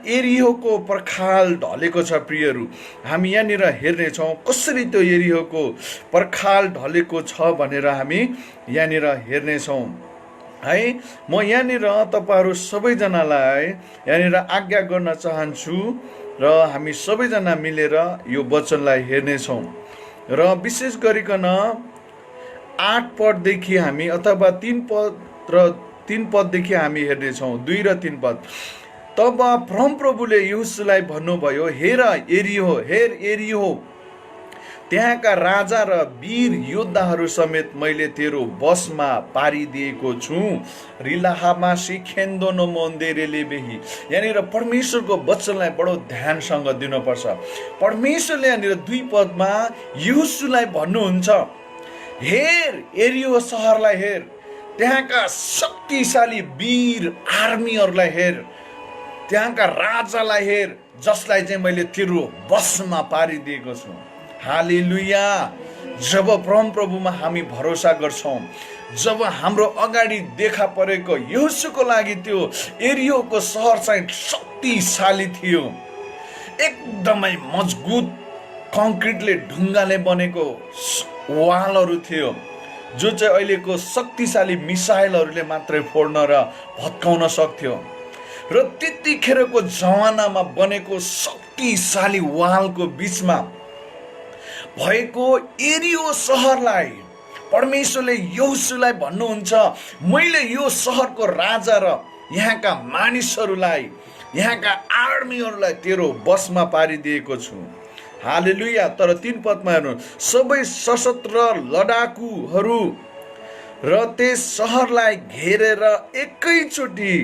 एरिहोको पर्खाल ढलेको छ प्रियहरू। हामी यहाँनिर हेर्नेछौँ कसरी त्यो एरिहोको पर्खाल ढलेको छ भनेर हामी यहाँनिर हेर्नेछौँ है। म यहाँनिर तपाईँहरू सबैजनालाई यहाँनिर आज्ञा गर्न चाहन्छु र हामी सबैजना मिलेर यो वचनलाई हेर्नेछौँ र विशेष गरिकन 8 पददेखि हामी अथवा 3 पद र 3 पददेखि हामी हेर्नेछौँ, 2 र 3 पद। तब परमप्रभुले यहोशूलाई भन्नुभयो, हेर एरिहो, त्यहाँका राजा र वीर योद्धाहरू समेत मैले तेरो बसमा पारिदिएको छु। रिलाहामा सिखेन्दो मोन्देरेले बेही। यहाँनिर परमेश्वरको वचनलाई बडो ध्यानसँग दिनुपर्छ। परमेश्वरले यहाँनिर 2 पदमा यहोशूलाई भन्नुहुन्छ, हेर एरिहो सहरलाई हेर, त्यहाँका शक्तिशाली वीर आर्मीहरूलाई हेर, त्यहाँका राजालाई हेर, जसलाई चाहिँ मैले तेरो बसमा पारिदिएको छु। हालेलुया। जब परमप्रभुमा हामी भरोसा गर्छौँ, जब हाम्रो अगाडि देखा परेको यहोशूको लागि त्यो एरिहोको सहर चाहिँ शक्तिशाली थियो, एकदमै मजबुत कङ्क्रिटले ढुङ्गाले बनेको वालहरू थियो, जो चाहिँ अहिलेको शक्तिशाली मिसाइलहरूले मात्रै फोड्न र भत्काउन सक्थ्यो। र त्यतिखेरको जमानामा बनेको शक्तिशाली वालको बिचमा भएको एरिहो सहरलाई परमेश्वरले यहोशूलाई भन्नुहुन्छ, मैले यो सहरको राजा र यहाँका मानिसहरूलाई, यहाँका आर्मीहरूलाई तेरो बसमा पारिदिएको छु। हालेलुया। तर 3 पदमा हेर्नु, सबै सशस्त्र लडाकुहरू र त्यस सहरलाई घेरेर एकैचोटि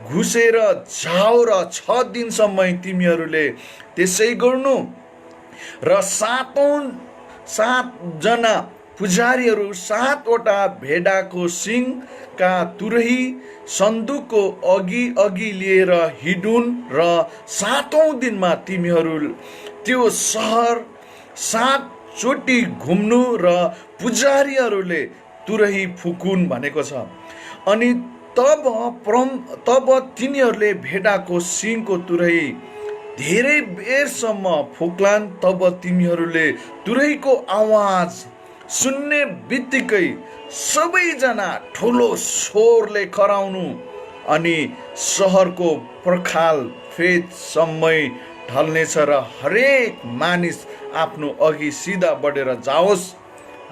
घुसेर जाऊ र 6 दिनसम्म तिमीहरूले त्यसै गर्नु। र 7 जना पुजारीहरू 7 वटा भेडाको सिङका तुरही सन्दुकको अघि लिएर हिँडुन् र 7औं दिनमा तिमीहरू त्यो सहर 7 चोटि घुम्नु र पुजारीहरूले तुरही फुकुन् भनेको छ। अनि तब तिनीहरूले भेडाको सिङको तुरही धेरै बेरसम्म फुक्लान्। तब तिमीहरूले तुरहीको आवाज सुन्ने बित्तिकै सबैजना ठुलो स्वरले कराउनु, अनि सहरको पर्खाल फेदसम्म ढल्नेछ र हरेक मानिस आफ्नो अघि सिधा बढेर जाओस्।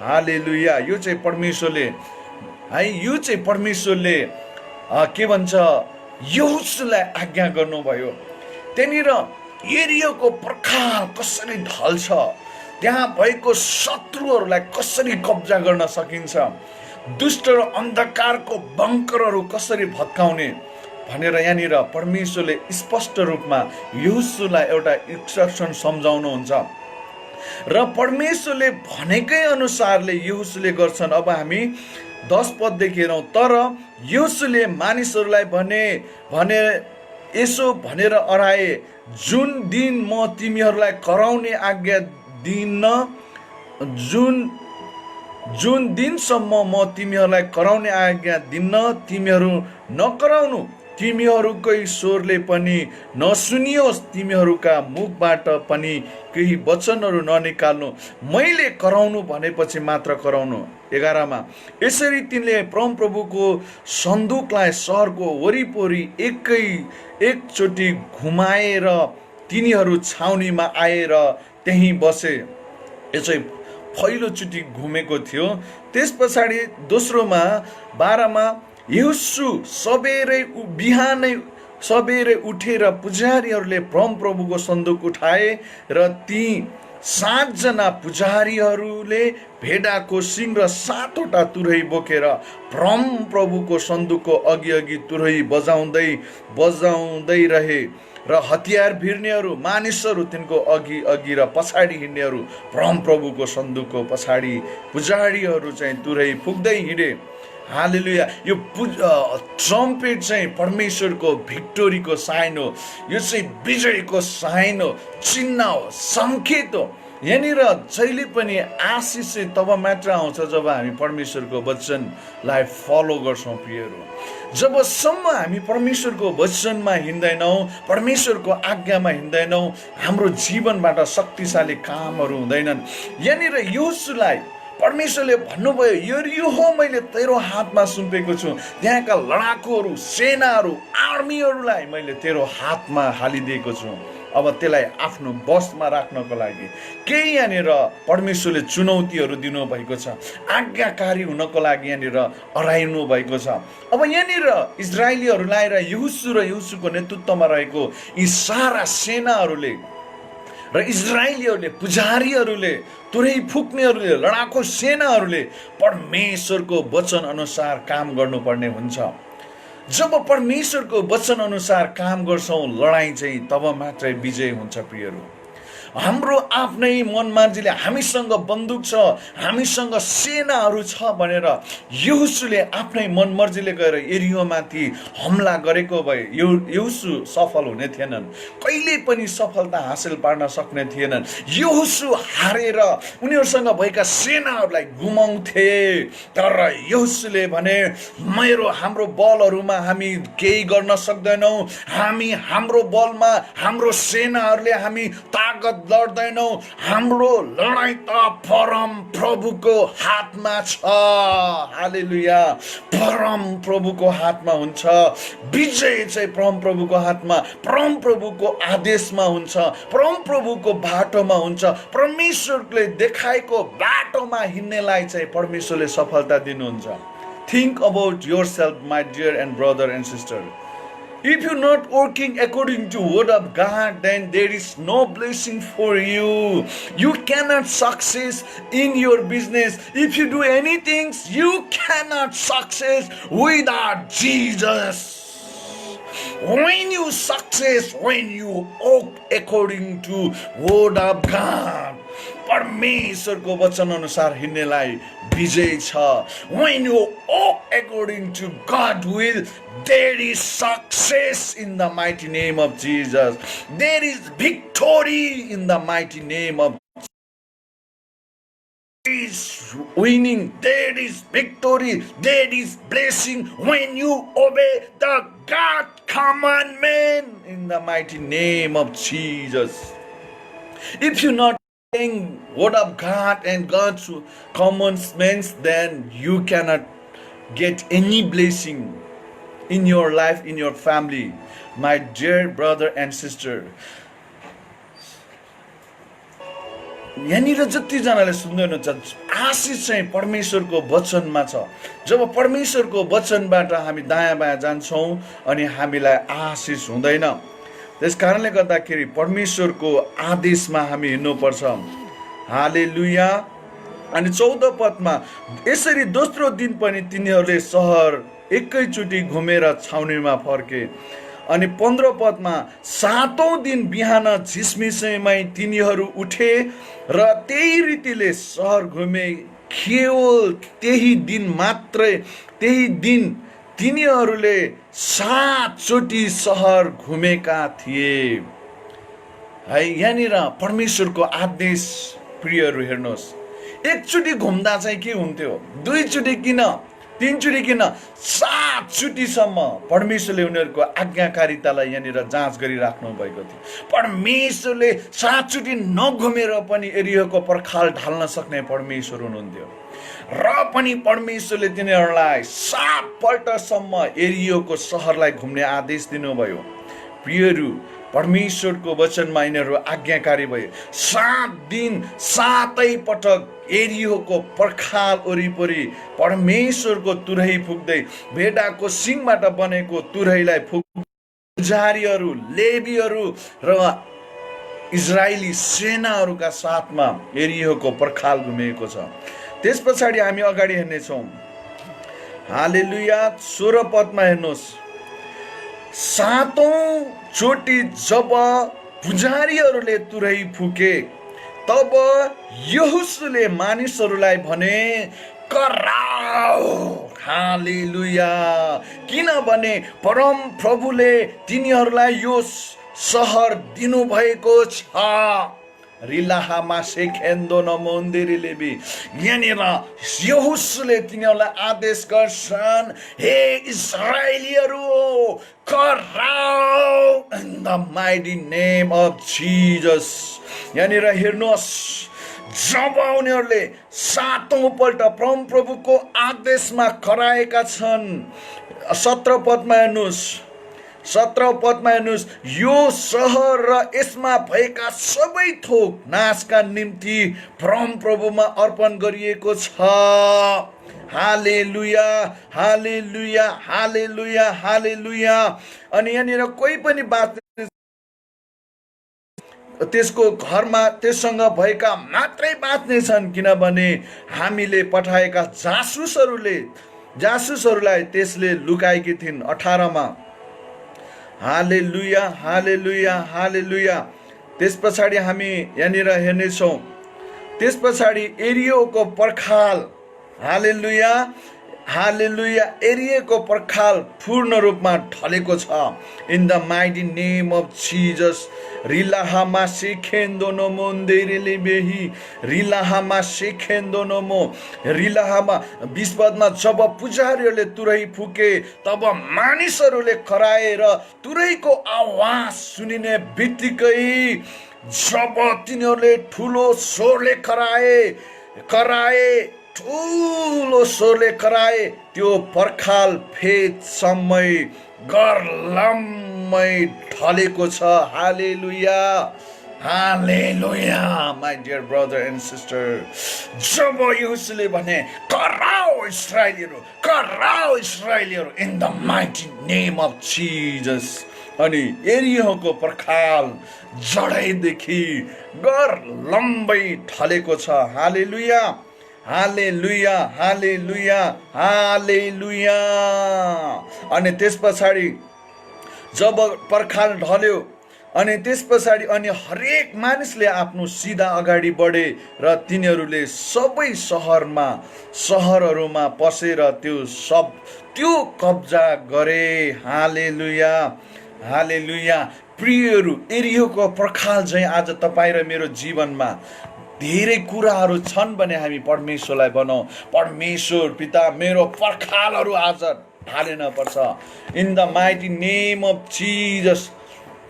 हालेलुया। यो चाहिँ परमेश्वरले है, यो चाहिँ परमेश्वरले के भन्छ, यहोशूलाई आज्ञा गर्नुभयो। त्यहाँनिर एरिहोको पर्खाल कसरी ढल्छ, त्यहाँ भएको शत्रुहरूलाई कसरी कब्जा गर्न सकिन्छ, दुष्ट र अन्धकारको बङ्करहरू कसरी भत्काउने भनेर यहाँनिर परमेश्वरले स्पष्ट रूपमा यहोशूलाई एउटा इन्स्ट्रक्सन सम्झाउनुहुन्छ र परमेश्वरले भनेकै अनुसारले यहोशूले गर्छन्। अब हामी 10 पददेखि हेरौँ। तर यहोशूले मानिसहरूलाई भने यसो भनेर अराए, जुन दिन म तिमीहरूलाई कराउने आज्ञा दिन्न, जुन दिनसम्म म तिमीहरूलाई कराउने आज्ञा दिन्न, तिमीहरू नकराउनु, तिमीहरूकै स्वरले पनि नसुनियोस्, तिमीहरूका मुखबाट पनि केही वचनहरू ननिकाल्नु, मैले कराउनु भनेपछि मात्र कराउनु। 11मा, यसरी तिनले परमप्रभुको सन्दुकलाई सहरको वरिपरि एकचोटि घुमाएर तिनीहरू छाउनीमा आएर त्यहीँ बसे। यो चाहिँ पहिलोचोटि घुमेको थियो। त्यस पछाडि दोस्रोमा 12मा, यहोशू बिहानै सबेरै उठेर पुजारीहरूले परमप्रभुको सन्दुक उठाए र ती 7 जना पुजारीहरूले भेडाको सिङ र 7 वटा तुरही बोकेर परमप्रभुको सन्दुकको अघि तुरही बजाउँदै रहे र हतियार भिर्नेहरू मानिसहरू तिनको अघि र पछाडि हिँड्नेहरू परमप्रभुको सन्दुकको पछाडि पुजारीहरू चाहिँ तुरही फुक्दै हिँडे। हालेलुया। यो ट्रम्पेट चाहिँ परमेश्वरको भिक्टोरीको साइन हो। यो चाहिँ विजयको साइन हो, चिन्ह हो, सङ्केत हो। यहाँनिर जहिले पनि आशिष चाहिँ तब मात्र आउँछ जब हामी परमेश्वरको वचनलाई फलो गर्छौँ प्रियहरू। जबसम्म हामी परमेश्वरको वचनमा हिँड्दैनौँ, परमेश्वरको आज्ञामा हिँड्दैनौँ, हाम्रो जीवनबाट शक्तिशाली कामहरू हुँदैनन्। यहाँनिर योशुलाई परमेश्वरले भन्नुभयो, यरीहो मैले तेरो हातमा सुम्पेको छु, त्यहाँका लडाकुहरू, सेनाहरू, आर्मीहरूलाई मैले तेरो हातमा हालिदिएको छु। अब त्यसलाई आफ्नो बसमा राख्नको लागि केही यहाँनिर परमेश्वरले चुनौतीहरू दिनुभएको छ, आज्ञाकारी हुनको लागि यहाँनिर अराइनु भएको छ। अब यहाँनिर इजरायलीहरूलाई र यहोशुको नेतृत्वमा रहेको यी सारा सेनाहरूले र इजरायलीहरूले, पुजारीहरूले, तुरै फुक्नेहरूले, लडाकु सेनाहरूले परमेश्वरको वचन अनुसार काम गर्नुपर्ने हुन्छ। जब परमेश्वरको वचन अनुसार काम गर्छौँ, लडाइँ चाहिँ तब मात्रै विजय हुन्छ प्रियहरू। हाम्रो आफ्नै मनमर्जीले हामीसँग बन्दुक छ, हामीसँग सेनाहरू छ भनेर यहोशुले आफ्नै मनमर्जीले गएर यरीहोमाथि हमला गरेको भए यहोशु सफल हुने थिएनन्, कहिले पनि सफलता हासिल पार्न सक्ने थिएनन्। यहोशु हारेर उनीहरूसँग भएका सेनाहरूलाई गुमाउँथे। तर यहोशुले भने, हाम्रो बलहरूमा हामी केही गर्न सक्दैनौँ, हाम्रो बलमा, हाम्रो सेनाहरूले हामी ताकत लड्दैनौँ, हाम्रो लडाइँ त परम प्रभुको हातमा छ। हालेलुया, परम प्रभुको हातमा हुन्छ। विजय चाहिँ परम प्रभुको हातमा, परम प्रभुको आदेशमा हुन्छ, परम प्रभुको बाटोमा हुन्छ। परमेश्वरले देखाएको बाटोमा हिँड्नेलाई चाहिँ परमेश्वरले सफलता दिनुहुन्छ। Think about yourself, my dear and brother and sister. If you're not working according to word of God, then there is no blessing for you. You cannot success in your business. If you do anything, you cannot success without Jesus. When you success, when you walk according to word of God, परमेश्वरको वचन अनुसार हिँड्नेलाई विजय छ। When you walk according to God's will, there is success in the mighty name of Jesus. There is victory in the mighty name of Jesus. There is winning, there is victory, there is blessing when you obey the God commandment in the mighty name of Jesus. If you're not obeying word of God and God's commandments, then you cannot get any blessing in your life, in your family. My dear brother and sister, यहाँनिर जतिजनाले सुन्दै हुनुहुन्छ, आशिष चाहिँ परमेश्वरको वचनमा छ। जब परमेश्वरको वचनबाट हामी दायाँ बायाँ जान्छौँ अनि हामीलाई आशिष हुँदैन। त्यस कारणले गर्दाखेरि परमेश्वरको आदेशमा हामी हिँड्नुपर्छ। हालेलुया। अनि 14 पदमा, यसरी दोस्रो दिन पनि तिनीहरूले सहर एकैचोटि घुमेर छाउनीमा फर्के। अनि 15 पदमा, 7औं दिन बिहान झिसमिसैमै तिनीहरू उठे र त्यही रीतिले सहर घुमे। केवल त्यही दिन मात्रै, त्यही दिन तिनीहरूले 7 चोटि सहर घुमेका थिए। है, यहाँनिर परमेश्वरको आदेश प्रियहरू हेर्नुहोस्, एकचोटि घुम्दा चाहिँ के हुन्थ्यो, 2 चोटि किन, 3 चोटि किन, 7 चोटिसम्म परमेश्वरले उनीहरूको आज्ञाकारितालाई यहाँनिर जाँच गरिराख्नु भएको थियो। परमेश्वरले 7 चोटि नघुमेर पनि एरियोको पर्खाल ढाल्न सक्ने परमेश्वर हुनुहुन्थ्यो र पनि परमेश्वरले तिनीहरूलाई 7 पल्टसम्म एरियोको सहरलाई घुम्ने आदेश दिनुभयो। प्रियहरू, परमेश्वरको वचनमा यिनीहरू आज्ञाकारी भए। 7 दिन 7 पटक एरियोको पर्खाल वरिपरि परमेश्वरको तुरही फुक्दै, भेडाको सिङबाट बनेको तुरहीलाई पुजारीहरू, लेवीहरू र इजरायली सेनाहरूका साथमा एरियोको पर्खाल घुमेको छ। त्यस पछाडि हामी अगाडि हेर्नेछौँ। हालेलुया। 16 पदमा हेर्नुहोस्, 7औं चोटि जब पुजारीहरूले तुरही फुके, तब यहोशुले मानिसहरूलाई भने, कराओ। हालेलुया। किनभने परम प्रभुले तिनीहरूलाई यो सहर दिनुभएको छ। रिलाहामा सेखेन्दो न मन्दिरलेबी। यहाँनिर यहोशूले तिनीहरूलाई आदेश गर्छन्, हे इस्राएलीहरू, कराउ in the mighty name of Jesus. यहाँनिर हेर्नुहोस्, जब उनीहरूले 7औं पल्ट परमप्रभुको आदेशमा कराएका छन्, 17 पदमा हेर्नुहोस्, 17 पदमा हेर्नुहोस्, यो सहर र यसमा भएका सबै थोक नाशका निम्ति परमप्रभुमा अर्पण गरिएको छ। हालेलुया, हालेलुया, हालेलुया, हालेलुया। अनि यहाँनिर कोही पनि बात त्यसको घरमा त्यससँग भएका मात्रै बाँच्ने छन्, किनभने हामीले पठाएका जासुसहरूलाई त्यसले लुकाएकी थिइन्। 18 मा। हालेलुया, हालेलुया, हालेलुया। त्यस पछाडि हामी यहाँनिर हेर्नेछौँ, त्यस पछाडि एरियोको पर्खाल, हालेलुया, हालेलुया, एरियोको पर्खाल पूर्ण रूपमा ढलेको छ। In the mighty name of Jesus. रिलाहामा सेखेन्दो नमो बेही, रिलाहामा सेखेन्दो नमो, रिलाहामा। 20 पदमा, जब पुजारीहरूले तुरै फुके तब मानिसहरूले कराएर तुरैको आवाज सुनिने बित्तिकै, जब तिनीहरूले ठुलो स्वरले कराए ठुलो स्वरले कराए, त्यो पर्खाल फेदसम्मै गर्लम्मै ढलेको छ। Hallelujah, hallelujah, my dear brother and sister. जब यहोशूले भने, कराउ इस्राएलीहरू, कराउ इस्राएलीहरू in the mighty name of Jesus, अनि एरियोको पर्खाल जडैदेखि गर्लम्बै ढलेको छ। हालेलुया, हालेलुया, हालेलुया, हालेलुया। अनि त्यस पछाडि जब पर्खाल ढल्यो, अनि त्यस पछाडि अनि हरेक मानिसले आफ्नो सिधा अगाडि बढे र तिनीहरूले सबै सहरहरूमा पसेर त्यो कब्जा गरे। हालेलुया, हालेलुया। प्रियहरू, एरियोको पर्खाल चाहिँ आज तपाईँ र मेरो जीवनमा धेरै कुराहरू छन् भने हामी परमेश्वरलाई बनाऊ, परमेश्वर पिता, मेरो पर्खालहरू आज ढालिन पर्छ। In the mighty name of Jesus.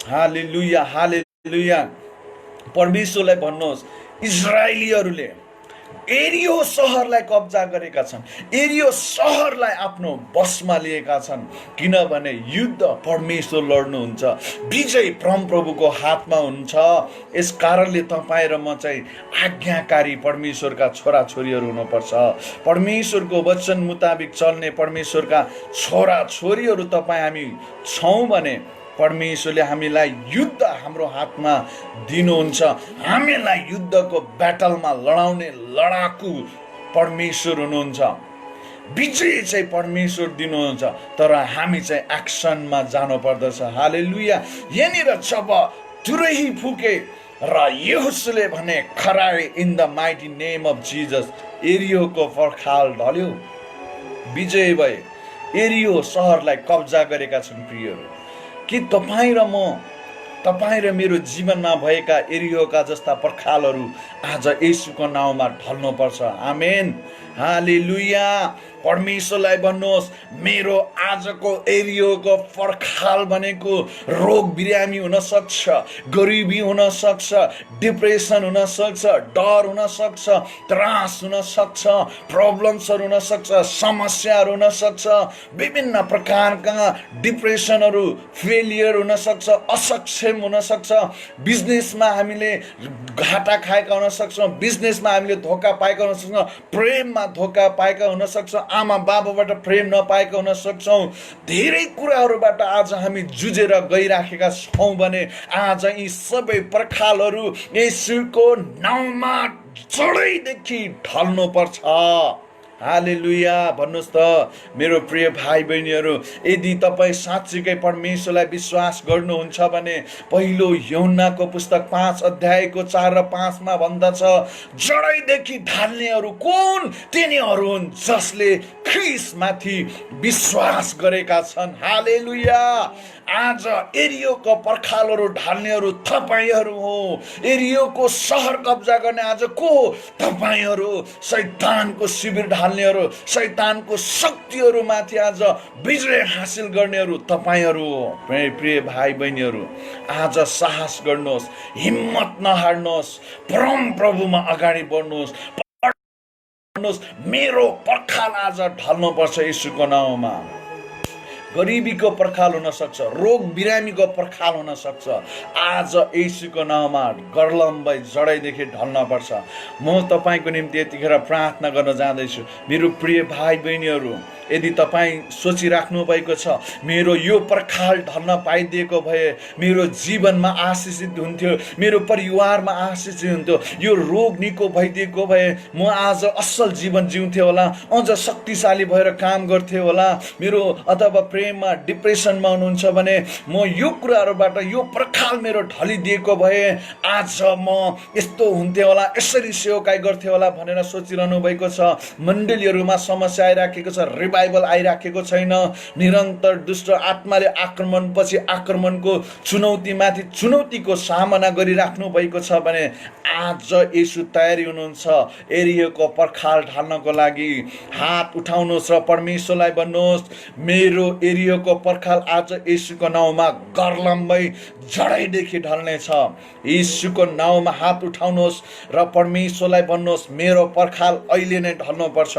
Hallelujah, hallelujah. परमेश्वरलाई भन्नुहोस्, इजरायलीहरूले एरियो सहरलाई कब्जा गरेका छन्, एरियो सहरलाई आफ्नो बसमा लिएका छन्, किनभने युद्ध परमेश्वर लड्नुहुन्छ, विजय परमप्रभुको हातमा हुन्छ। यस कारणले तपाईँ र म चाहिँ आज्ञाकारी परमेश्वरका छोराछोरीहरू हुनुपर्छ। परमेश्वरको वचन मुताबिक चल्ने परमेश्वरका छोराछोरीहरू तपाईँ हामी छौँ भने परमेश्वरले हामीलाई युद्ध हाम्रो हातमा दिनुहुन्छ। हामीलाई युद्धको ब्याटलमा लडाउने लडाकु परमेश्वर हुनुहुन्छ, विजय चाहिँ परमेश्वर दिनुहुन्छ, तर हामी चाहिँ एक्सनमा जानु पर्दछ। हालेलुया। यहाँनिर जब तुरै फुके र यहोशूले भने, खराए in the mighty name of Jesus, एरियोको पर्खाल ढल्यो, विजय भए, एरियो सहरलाई कब्जा गरेका छन्। प्रियहरू, कि तपाईँ र मेरो जीवनमा भएका एरियोका जस्ता पर्खालहरू आज येशूको नाउँमा ढल्नुपर्छ। आमेन, हालेलुया। परमेश्वरलाई भन्नुहोस्, मेरो आजको एरियोको पर्खाल भनेको रोग बिरामी हुन सक्छ, गरिबी हुन सक्छ, डिप्रेसन हुन सक्छ, डर हुन सक्छ, त्रास हुन सक्छ, प्रब्लम्सहरू हुन सक्छ, समस्याहरू हुन सक्छ, विभिन्न प्रकारका डिप्रेसनहरू, फेलियर हुन सक्छ, असक्षम हुन सक्छ, बिजनेसमा हामीले घाटा खाएका हुन सक्छौँ, बिजनेसमा हामीले धोका पाएका हुन सक्छौँ, प्रेममा धोका पाएका हुन सक्छौँ, आमा बाबाबाट प्रेम नपाएका हुन सक्छौँ। धेरै कुराहरूबाट आज हामी जुझेर गइराखेका छौँ भने आज यी सबै पर्खालहरू येशूको नाउँमा जडैदेखि ढल्नुपर्छ। हालेलुया। भन्नुहोस् त मेरो प्रिय भाइ बहिनीहरू, यदि तपाईँ साँच्चीकै परमेश्वरलाई विश्वास गर्नुहुन्छ भने पहिलो यूहन्नाको पुस्तक 5 अध्यायको 4 र 5 मा भन्दछ, जडैदेखि ढाल्नेहरू कुन? तिनीहरू हुन् जसले ख्रीष्टमाथि विश्वास गरेका छन्। हालेलुया। आज एरियोको पर्खालहरू ढाल्नेहरू तपाईँहरू हो। एरियोको सहर कब्जा गर्ने आज को हो? तपाईँहरू। शैतानको शिविर ढाल्नेहरू, शैतानको शक्तिहरूमाथि आज विजय हासिल गर्नेहरू तपाईँहरू हो। प्रिय भाइ बहिनीहरू, आज साहस गर्नुहोस्, हिम्मत नहार्नुहोस्, परम प्रभुमा अगाडि बढ्नुहोस्। मेरो पर्खाल आज ढल्नुपर्छ यीशुको नाउँमा। गरिबीको पर्खाल हुन सक्छ, रोग बिरामीको पर्खाल हुन सक्छ। आज यीशुको नाउँमा गर्लम्बै जडैदेखि ढल्न पर्छ। म तपाईँको निम्ति यतिखेर प्रार्थना गर्न जाँदैछु। मेरो प्रिय भाइ बहिनीहरू, यदि तपाईँ सोचिराख्नु भएको छ मेरो यो पर्खाल ढल्न पाइदिएको भए मेरो जीवनमा आशिषित हुन्थ्यो, मेरो परिवारमा आशिषित हुन्थ्यो, यो रोग निको भइदिएको भए म आज असल जीवन जिउँथेँ होला, अझ शक्तिशाली भएर काम गर्थेँ होला। मेरो अथवा प्रेममा डिप्रेसनमा हुनुहुन्छ भने म यो कुराहरूबाट यो पर्खाल मेरो ढलिदिएको भए आज म यस्तो हुन्थेँ होला, यसरी सेवकाई गर्थेँ होला भनेर सोचिरहनु भएको छ। मण्डलीहरूमा समस्या आइराखेको छ, बाइबल आइराखेको छैन, निरन्तर दुष्ट आत्माले आक्रमणपछि आक्रमणको चुनौतीमाथि चुनौतीको सामना गरिराख्नु भएको छ भने आज येशू तयारी हुनुहुन्छ एरियोको पर्खाल ढाल्नको लागि। हात उठाउनुहोस् र परमेश्वरलाई भन्नुहोस्, मेरो एरियोको पर्खाल आज येशूको नाउँमा गर्लम्बै जडैदेखि ढल्नेछ। येशूको नाउँमा हात उठाउनुहोस् र परमेश्वरलाई भन्नुहोस्, मेरो पर्खाल अहिले नै ढल्नुपर्छ।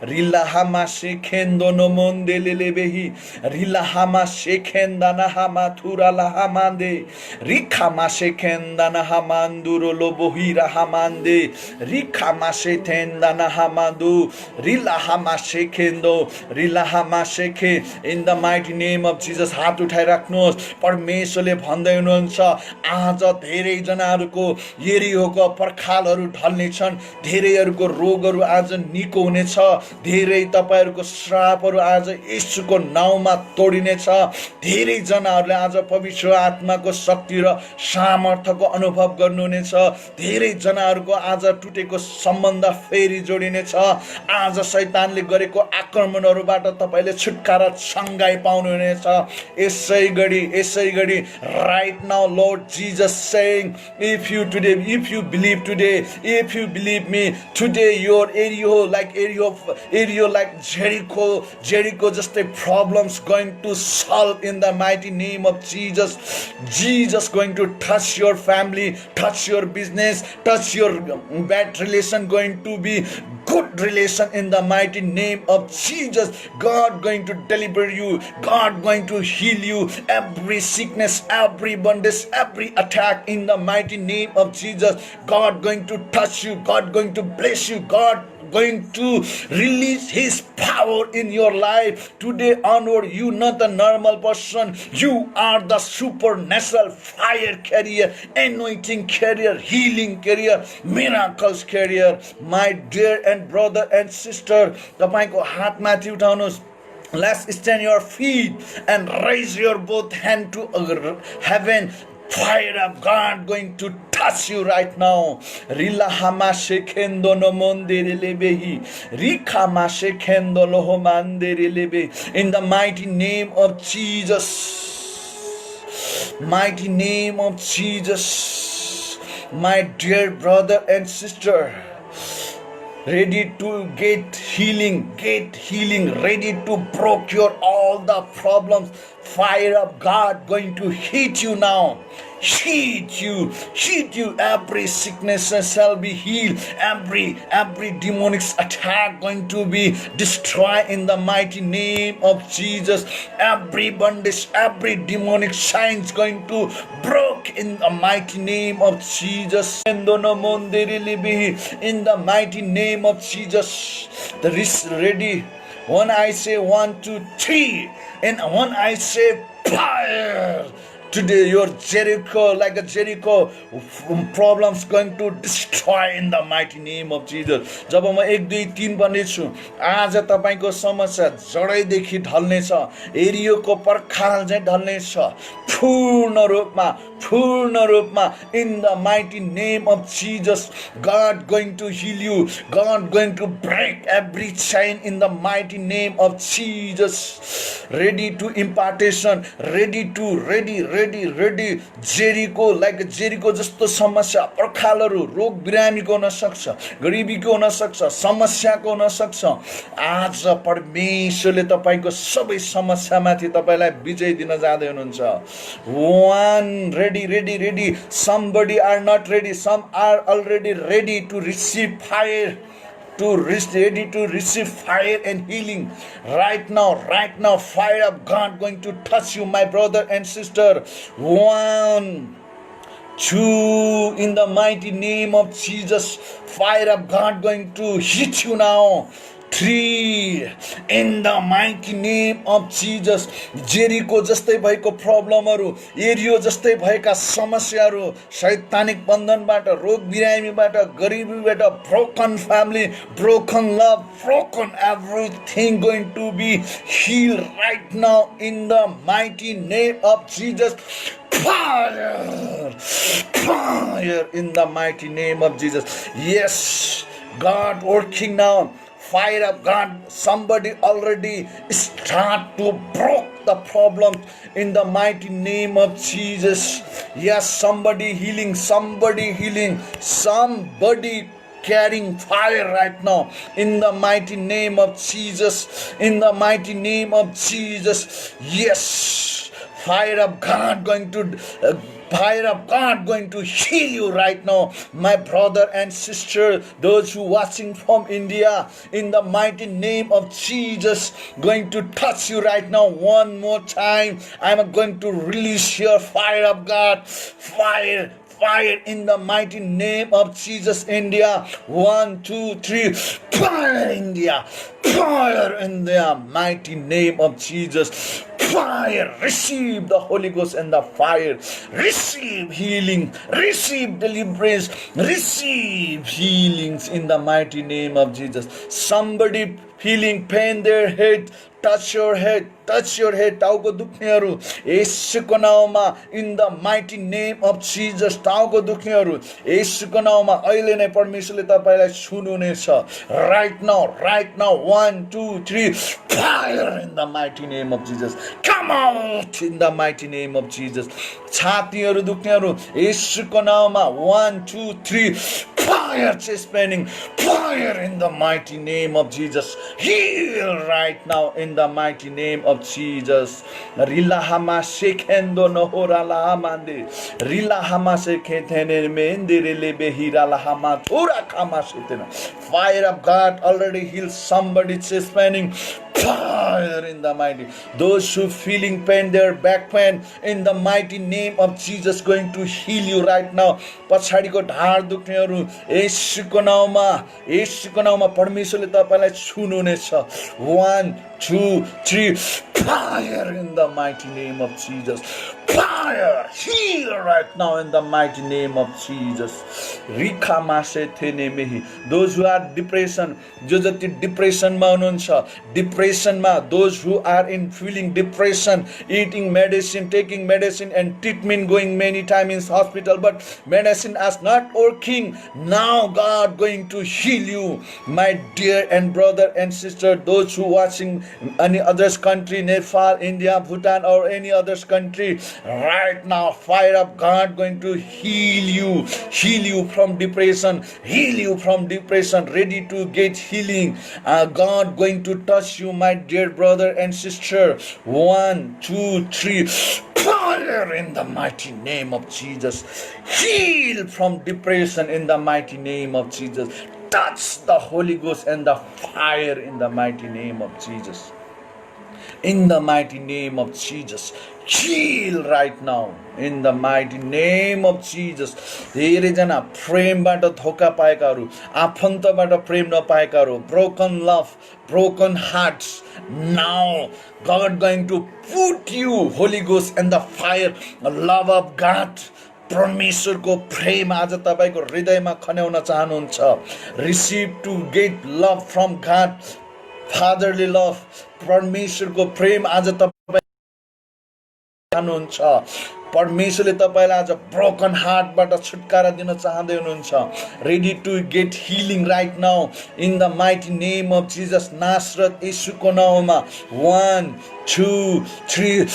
रिलाहामा शेखेन्दो नमोन्देलेलेबेही रिलाहामा शेखेन्दानाहामा थुरालाहामान्दे रिखामा शेखेन्दानाहामान्दुरो लोबोहिराहामान्दे रिखामा शेथेन्दानाहामान्दु रिलाहामा शेखेन्दो रिलाहामा शेखे। In the mighty name of Jesus हात उठाइराख्नुहोस्। परमेश्वरले भन्दै हुनुहुन्छ, आज धेरैजनाहरूको एरियोको पर्खालहरू ढल्नेछन्, धेरैहरूको रोगहरू आज निको हुनेछ, धेरै तपाईँहरूको श्रापहरू आज येशूको नाउँमा तोडिनेछ। धेरैजनाहरूले आज पवित्र आत्माको शक्ति र सामर्थ्यको अनुभव गर्नुहुनेछ। धेरैजनाहरूको आज टुटेको सम्बन्ध फेरि जोडिनेछ। आज शैतानले गरेको आक्रमणहरूबाट तपाईँले छुटकारा सँगाइ पाउनुहुनेछ। यसै गरी right now lord Jesus saying, if you believe today, if you believe me today, your एरियो लाइक Jericho जस्तै problems going to solve in the mighty name of Jesus. Jesus going to touch your family, touch your business, touch your bad relation, going to be good relation in the mighty name of Jesus. God going to deliver you, God going to heal you, every sickness, every bondage, every attack in the mighty name of Jesus. God going to touch you, God going to bless you, God going to release his power in your life. Today onward, you not the normal person, you are the supernatural fire carrier, anointing carrier, healing carrier, miracles carrier. My dear and brother and sister, तपाईको हात माथि उठाउनुहोस्। Let's stand your feet and raise your both hand to heaven. Fire of God going to touch you right now. Rilahama shekendo no monderelebehi. Rikama shekendo lohomanderelebe. In the mighty name of Jesus. Mighty name of Jesus. My dear brother and sister, ready to get healing, ready to break your all the problems. Fire of God going to hit you now. Hit you. Every sickness shall be healed. Every demonic attack going to be destroyed in the mighty name of Jesus. Every bondage, every demonic signs going to break in the mighty name of Jesus. In the mighty name of Jesus. The wrist ready. When I say 1, 2, 3, and when I say fire, Today your Jericho, like a Jericho problems going to destroy in the mighty name of Jesus. जब म 1 2 3 भन्नेछु, आज तपाईको समस्या जडैदेखि ढल्नेछ, एरियोको पर्खाल चाहिँ ढल्नेछ पूर्ण रूपमा in the mighty name of Jesus. God going to heal you, God going to break every chain in the mighty name of Jesus. Ready to impartation, ready Jericho, like Jericho जस्तो समस्या पर्खालहरु रोग बिरामीको हुन सक्छ, गरिबीको हुन सक्छ, समस्याको हुन सक्छ। आज परमेश्वरले तपाईको सबै समस्यामाथि तपाईलाई विजय दिन जाँदै हुनुहुन्छ। One, ready. Somebody are not ready, some are already ready to receive fire, ready to receive fire and healing right now. Fire of God going to touch you, my brother and sister. 1 2, in the mighty name of Jesus, fire of God going to hit you now. 3, in the mighty name of Jesus. Jericho जस्तै भएको प्रब्लमहरु, एरियो जस्तै भएका समस्याहरु, शैतानिक बन्धनबाट, रोग बिरामीबाट, गरिबीबाट, broken family, broken love, broken everything going to be healed right now in the mighty name of Jesus. Fire in the mighty name of Jesus. Yes, God working now. Fire of God, somebody already start to break the problem in the mighty name of Jesus. Yes, somebody healing, somebody carrying fire right now in the mighty name of Jesus. In the mighty name of Jesus. Yes, fire of God going to heal you right now, my brother and sister, those who watching from India, in the mighty name of Jesus, going to touch you right now. One more time, I'm going to release your fire of God, fire in the mighty name of Jesus. India, 1 2 3, fire India, fire in the mighty name of Jesus. Fire, receive the Holy Ghost and the fire, receive healing, receive deliverance, receive healings in the mighty name of Jesus. Somebody feeling pain their head, touch your head, टाउको दुख्नेहरू येशूको नाउँमा, in the mighty name of Jesus. टाउको दुख्नेहरू येशूको नाउँमा अहिले नै परमेश्वरले तपाईलाई छुनुहुनेछ right now. 1 2 3, fire in the mighty name of Jesus, come out in the mighty name of Jesus. छातीहरू दुख्नेहरू येशूको नाउँमा 1 2 3, fire, chest paining, fire in the mighty name of Jesus. Heal right now in the mighty name of Jesus. Rilahama shekendo nohora lahamande, rilahama shekethene mendirele behira lahama tura kama shetena. Fire of God already heals somebody chest paining. Fire in the mighty. Those who feeling pain, their back pain, in the mighty name of Jesus, going to heal you right now. पछाडीको ढाड दुख्नेहरू येशूको नाउँमा परमेश्वरले तपाईलाई छुनुहुनेछ. 1 2 3, fire in the mighty name of Jesus. Fire, heal right now in the mighty name of Jesus. Those who are depression, जो जति डिप्रेसनमा हुनुहुन्छ, डिप्रेसनमा, those who are in feeling depression, eating medicine, taking medicine and treatment, going many times in hospital, but medicine is not working. Now God going to heal you, my dear and brother and sister. Those who watching any others country, Nepal, India, Bhutan, or any others country, right now fire of God going to heal you from depression, ready to get healing. God going to touch you, my dear brother and sister. 1 2 3, fire in the mighty name of Jesus. Heal from depression in the mighty name of Jesus. Touch the Holy Ghost and the fire in the mighty name of Jesus. In the mighty name of Jesus. Heal right now. In the mighty name of Jesus. धेरैजना प्रेमबाट धोका पाएकाहरू, आफन्तबाट प्रेम नपाएकाहरू, broken love, broken hearts. Now God going to put you, Holy Ghost, and the fire, love of God. परमेश्वरको प्रेम आज तपाईको हृदयमा खन्याउन चाहनुहुन्छ. Receive to get love from God, fatherly love. परमेश्वरको प्रेम आज तपाईँ चाहनुहुन्छ. परमेश्वरले तपाईलाई आज ब्रोकन हार्टबाट छुटकारा दिन चाहँदै हुनुहुन्छ. Ready to get healing right now in the mighty name of Jesus. नासरत येशूको नाममा 1 2 3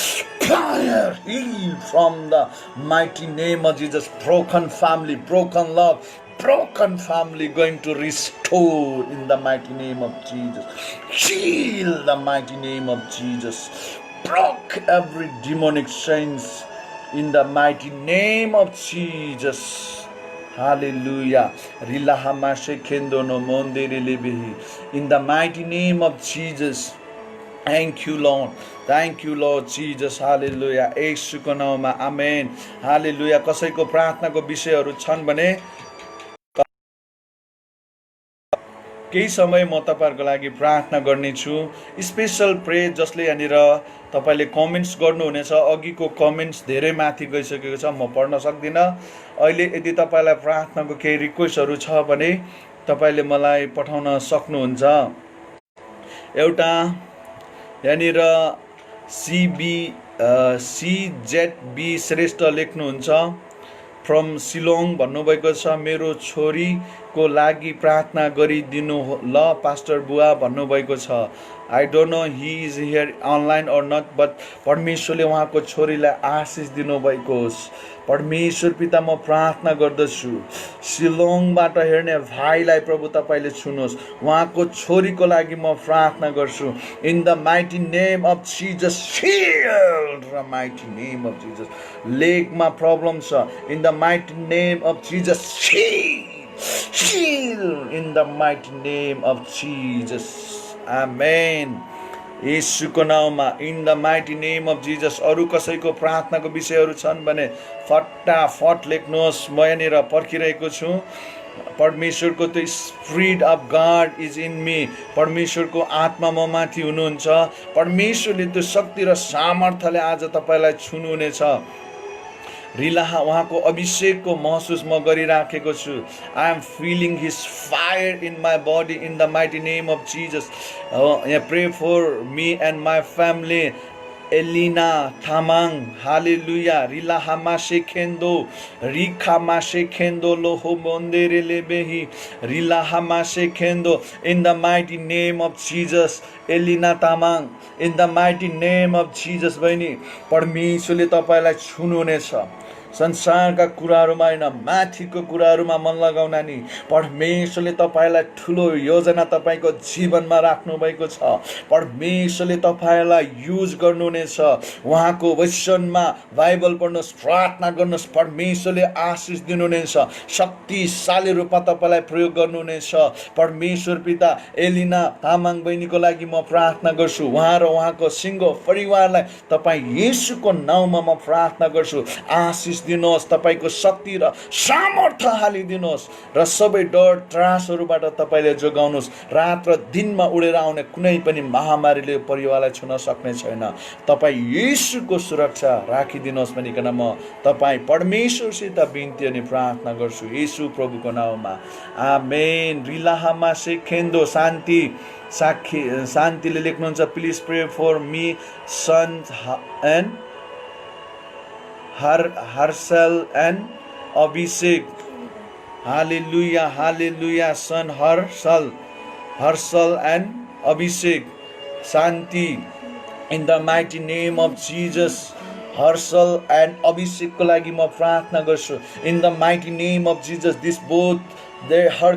fire, heal from the mighty name of Jesus. Broken family, broken love, broken family going to restore in the mighty name of Jesus. Heal the mighty name of Jesus. Broke every demonic chains in the mighty name of Jesus. Hallelujah. In the mighty name of Jesus. Thank you, Lord. Thank you, Lord Jesus. Hallelujah. येशूको नाममा आमेन. हालेलुया. कसैको प्रार्थनाको विषयहरू छन् भने केही समय म तपाईहरुको लागि प्रार्थना गर्नेछु. स्पेशल प्रे जसले यहाँनिर तपाईले कमेन्ट्स गर्नुहुनेछ. अघिको कमेन्ट्स धेरै माथि गइसकेको छ, म पढ्न सक्दिन. अहिले यदि तपाईलाई प्रार्थनाको केही रिक्वेस्टहरू छ भने तपाईले मलाई पठाउन सक्नुहुन्छ. एउटा यहाँनिर CZB श्रेष्ठ लेख्नुहुन्छ. फ्रम सिलोङ भन्नुभएको छ. मेरो छोरीको लागि प्रार्थना गरिदिनु ल पास्टर बुवा भन्नुभएको छ. I don't know he is here online और नट, बट परमेश्वरले उहाँको छोरीलाई आशिष दिनुभएको होस्. परमेश्वर पिता म प्रार्थना गर्दछु सिलोङबाट हेर्ने भाइलाई प्रभु तपाईले छुनुहोस्. उहाँको छोरीको लागि म प्रार्थना गर्छु. In the mighty name of Jesus. Heal the mighty name of Jesus. लेगमा प्रब्लम छ. In the mighty name of Jesus. Heal in the mighty name of Jesus. Amen. येशूको नाममा in the mighty name of Jesus. अरू कसैको प्रार्थनाको विषयहरू छन् भने फटाफट लेख्नुहोस्. म यहाँनिर पर्खिरहेको छु. परमेश्वरको त्यो spirit of God is in me. परमेश्वरको आत्मा म माथि हुनुहुन्छ. परमेश्वरले त्यो शक्ति र सामर्थ्यले आज तपाईलाई छुनुहुनेछ. रिलाहा उहाँको अभिषेकको महसुस म गरिराखेको छु. I am feeling his fire in my body in the mighty name of Jesus. यहाँ pray for me and my family. Elina Tamang. Hallelujah. रिलाहामा सेखेन्दो रिखामा सेखेन्दो लोहो मन्दिरेले बेही रिलाहामा सेखेन्दो in the mighty name of Jesus. Elina Tamang in the mighty name of Jesus. बहिनी परमेश्वरले तपाईँलाई छुनुहुनेछ. संसारका कुराहरूमा होइन, माथिको कुराहरूमा मन लगाउन नि परमेश्वरले तपाईँलाई ठुलो योजना तपाईँको जीवनमा राख्नु भएको छ. परमेश्वरले तपाईँलाई युज गर्नुहुनेछ. उहाँको वचनमा बाइबल पढ्नुहोस्, प्रार्थना गर्नुहोस्. परमेश्वरले आशिष दिनुहुनेछ. शक्तिशाली रूपमा तपाईँलाई प्रयोग गर्नुहुनेछ. परमेश्वर पिता एलिना तामाङ बहिनीको लागि म प्रार्थना गर्छु. उहाँ र उहाँको सिङ्गो परिवारलाई तपाईँ येशूको नाउँमा म प्रार्थना गर्छु. आशिष दिनुहोस्. तपाईको शक्ति र सामर्थ्य हालिदिनुहोस् र सबै डर त्रासहरूबाट तपाईले जोगाउनुहोस्. रात र दिनमा उडेर आउने कुनै पनि महामारीले परिवारलाई छुन सक्ने छैन. तपाईँ येशूको सुरक्षा राखिदिनुहोस् भनिकन म तपाईँ परमेश्वरसित बिन्ती अनि प्रार्थना गर्छु येशू प्रभुको नाउँमा. आमेन. रिलाहामा सेखेन्दो. शान्तिले लेख्नुहुन्छ. Please pray for me son and Harshal and Abhishek. Hallelujah. Hallelujah. Son Harshal and Abhishek. Shanti in the mighty name of Jesus. Harshal and अभिषेकको लागि म प्रार्थना गर्छु. In the mighty name of Jesus. This both they her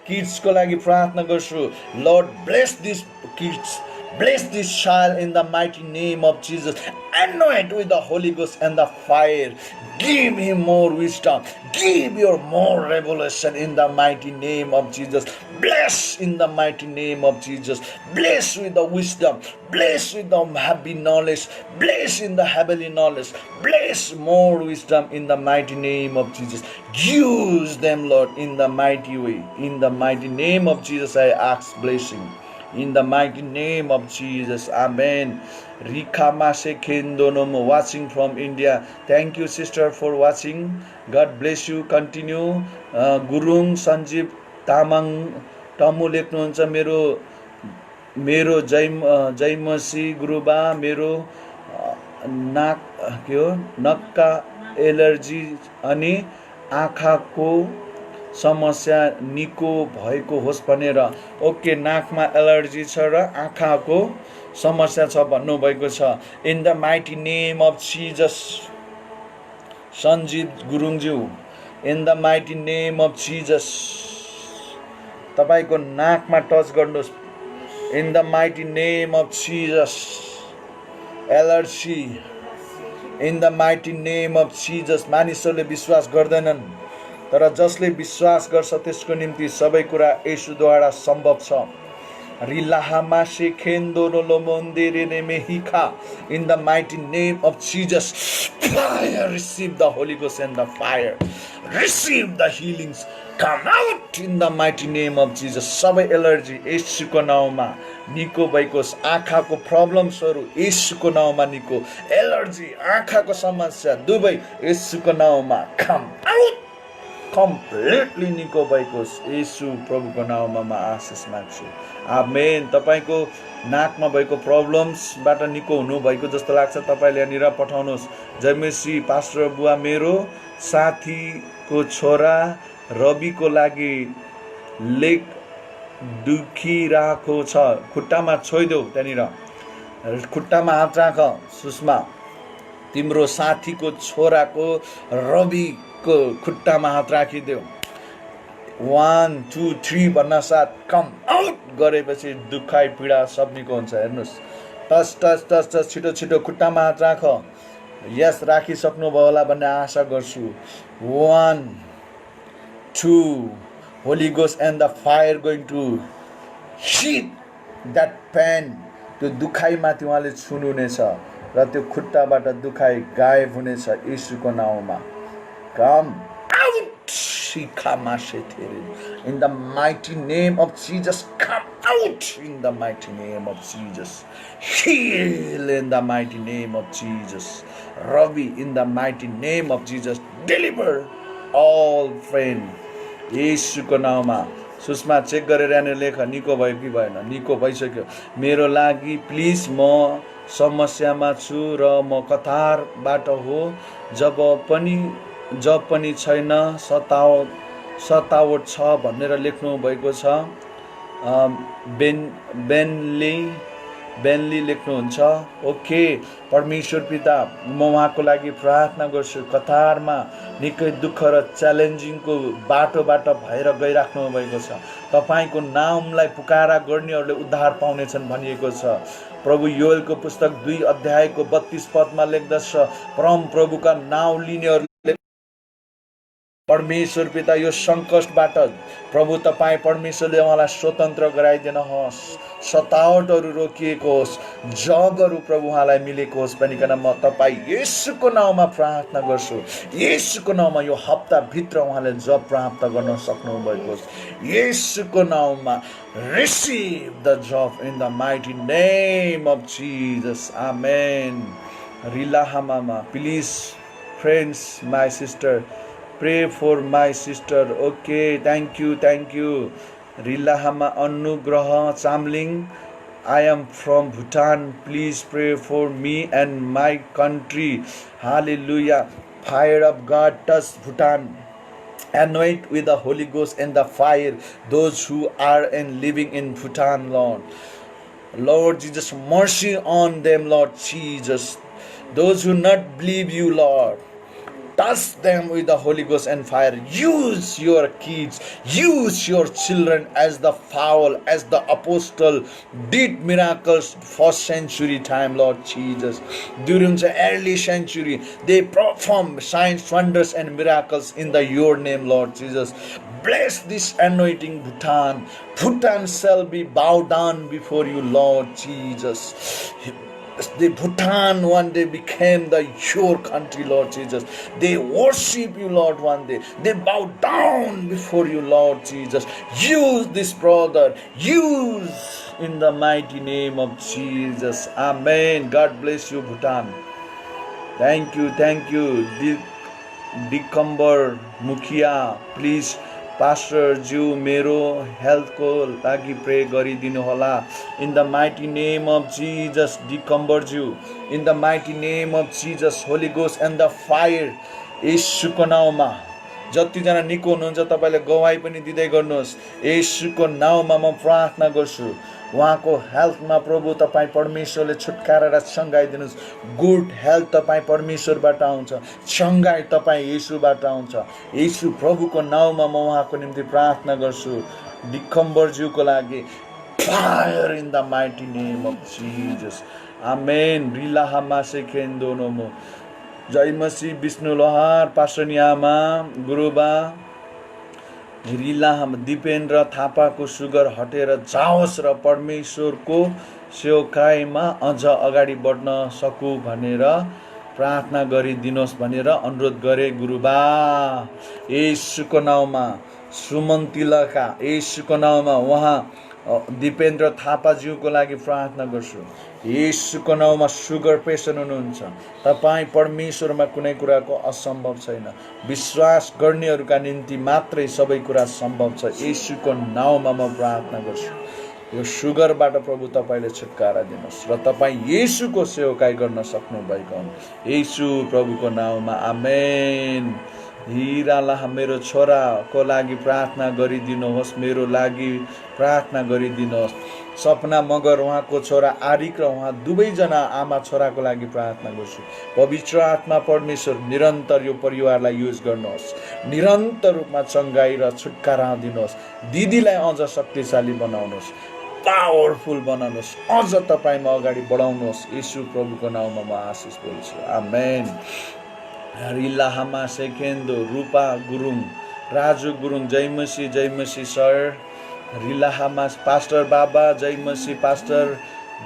किड्सको लागि प्रार्थना गर्छु. Lord bless this kids Bless this child in the mighty name of Jesus. Anoint with the Holy Ghost and the fire. Give him more wisdom. Give your more revelation in the mighty name of Jesus. Bless in the mighty name of Jesus. Bless with the wisdom. Bless with the happy knowledge. Bless in the heavenly knowledge. Bless more wisdom in the mighty name of Jesus. Use them, Lord, in the mighty way. In the mighty name of Jesus, I ask blessing. In the mighty name of Jesus, Amen. Rika Mase Kendonom watching from India. Thank you, sister, for watching. God bless you. Continue. Gurung Sanjeev Tamang Tamu लेख्नुहुन्छ मेरो जयमसी गुरुबा मेरो नाक के हो नक्का allergy अनि आँखाको समस्या निको भएको होस् भनेर ओके नाकमा एलर्जी छ र आँखाको समस्या छ भन्नुभएको छ in the mighty name of Jesus Sanjeev गुरुङज्यू in the mighty name of Jesus तपाईको नाकमा टच गर्नुहोस् in the mighty name of Jesus allergy in the mighty name of Jesus मानिसहरूले विश्वास गर्दैनन् तर जसले विश्वास गर्छ त्यसको निम्ति सबै कुरा येशूद्वारा सम्भव छ रिलाहामा सेखेन्दोलो मन्दिरे मेहिका in the mighty name of Jesus fire receive the holy ghost and the fire receive the healings come out in the mighty name of Jesus सबै एलर्जी येशूको नाउँमा निको भइकोस् आँखाको प्रब्लम्सहरू येशूको नाउँमा निको एलर्जी आँखाको समस्या दुवै येशूको नाउँमा कम आउट कम्प्लिटली निको भइकोस् येशू प्रभुको नाउँमा म आशिष माग्छु आमेन तपाईको नाकमा भएको प्रब्लम्सबाट निको हुनु भएको जस्तो लाग्छ तपाईले यहाँनिर पठाउनुहोस् जयमेसी पास्टर बुवा मेरो साथीको छोरा रविको लागि लेग दुखिरहेको छ खुट्टामा छोइदेऊ त्यहाँनिर खुट्टामा हात राख सुषमा तिम्रो साथीको छोराको रविको खुट्टामा हात राखिदेऊ 1 2 3 भन्न साथ कम आउट गरेपछि दुखाइ पीडा सब निको हुन्छ हेर्नुस् टच टच टच टच छिटो छिटो खुट्टामा हात राख यस राखिसक्नु भयो होला भन्ने आशा गर्छु 1 2 Holy Ghost and the fire going to hit that pain त्यो दुखाइमाथि उहाँले छुनुहुनेछ र त्यो खुट्टाबाट दुखाइ गायब हुनेछ येशूको नाउँमा come out in the mighty name of Jesus come out in the mighty name of Jesus heal in the mighty name of Jesus Ravi in the mighty name of Jesus deliver all friend येशूको नाउँमा Sushma check गरेर यहाँनिर लेख निको भयो कि भएन निको भइसक्यो मेरो लागि प्लिज म समस्यामा छु र म कतारबाट हो जब पनि छैन सतावट छ भनेर लेख्नु भएको छ बेनली लेख्नुहुन्छ ओके परमेश्वर पिता म उहाँको लागि प्रार्थना गर्छु कतारमा निकै दुःख र च्यालेन्जिङको बाटोबाट भएर गइराख्नु भएको छ तपाईको नामलाई पुकारा गर्नेहरूले उद्धार पाउनेछन् भनिएको छ प्रभु योएलको पुस्तक 2 अध्यायको 32 पदमा लेख्दछ परम प्रभुका नाउँ लिनेहरूले परमेश्वर पिता यो संकटबाट प्रभु तपाईं परमेश्वरले उहाँलाई स्वतन्त्र गराइदिनुहोस् सतावटहरू रोकिएको होस् जबहरू प्रभु उहाँलाई मिलेको होस् भनिकन म तपाईं येशूको नाउँमा प्रार्थना गर्छु येशूको नाउँमा यो हप्ता भित्र उहाँले जब प्राप्त गर्न सक्नु भएको होस् येशूको नाउँमा रिसिभ द जब in the mighty name of Jesus amen रिलाहामा please friends my sister pray for my sister okay thank you Rilahama Anugraha Chamling I am from Bhutan please pray for me and my country hallelujah fire of God touch Bhutan anoint with the Holy Ghost and the fire those who are and living in Bhutan Lord Jesus mercy on them Lord Jesus those who not believe you Lord touch them with the Holy Ghost and fire. Use your kids, use your children as the fowl, as the apostle did miracles first century time, Lord Jesus. During the early century, they performed signs, wonders, and miracles in your name, Lord Jesus. Bless this anointing Bhutan. Bhutan shall be bowed down before you, Lord Jesus. The Bhutan one day became your country, Lord Jesus. They worship you, Lord, one day. They bow down before you, Lord Jesus. Use this brother. Use in the mighty name of Jesus. Amen. God bless you, Bhutan. Thank you. Dikambar Mukhia, please Pastor Ju मेरो हेल्थको लागि pray गरिदिनु होला in the mighty name of Jesus. Dikambar Ju, in the mighty name of Jesus, Holy Ghost and the fire येशूको नाउँमा जतिजना निको हुनुहुन्छ तपाईले गवाही पनि दिँदै गर्नुहोस् येशूको नाउँमा म प्रार्थना गर्छु उहाँको हेल्थमा प्रभु तपाईं परमेश्वरले छुटकारा र चंगाई दिनुस् गुड हेल्थ तपाईं परमेश्वरबाट आउँछ चंगाई तपाईं येशूबाट आउँछ येशू प्रभुको नाउँमा म उहाँको निम्ति प्रार्थना गर्छु डिकम्बर ज्यूको लागि fire in the mighty name of Jesus amen रिलाहामा सेकेन्डोनोमो जय मसीह विष्णु लोहार पास्टरनियामा गुरुबा रिलाहामा दिपेन्द्र थापाको सुगर हटेर जाओस् र परमेश्वरको सेवकाईमा अझ अगाडि बढ्न सकु भनेर प्रार्थना गरिदिनुहोस् भनेर अनुरोध गरे गुरुबा येशूको नाउँमा सुमन्तिलका येशूको नाउँमा उहाँ दिपेन्द्र थापाज्यूको लागि प्रार्थना गर्छु येशूको नाउँमा सुगर पेशेन्ट हुनुहुन्छ तपाई परमेश्वरमा कुनै कुराको असम्भव छैन विश्वास गर्नेहरूका निम्ति मात्रै सबै कुरा सम्भव छ येशूको नाउँमा म प्रार्थना गर्छु यो सुगरबाट प्रभु तपाईले छुटकारा दिनुहोस् र तपाई येशूको सेवकाई गर्न सक्नु भएको हुनु येशू प्रभुको नाउँमा आमेन हिराला मेरो छोराको लागि प्रार्थना गरिदिनुहोस् मेरो लागि प्रार्थना गरिदिनुहोस् सपना मगर उहाँको छोरा आरिक र उहाँ दुवैजना आमा छोराको लागि प्रार्थना गर्छु पवित्र आत्मा परमेश्वर निरन्तर यो परिवारलाई युज गर्नुहोस् निरन्तर रूपमा चंगाई र छुटकारा दिनुहोस् दिदीलाई अझ शक्तिशाली बनाउनुहोस् पावरफुल बनाउनुहोस् अझ तपाईमा अगाडि बढाउनुहोस् येशू प्रभुको नाउँमा म आशिष बोल्छु आमेन रिलाहामा सेकेन्डो रूपा गुरुङ राजु गुरुङ जय मसी सर रिलाहामा पास्टर बाबा जय मसी पास्टर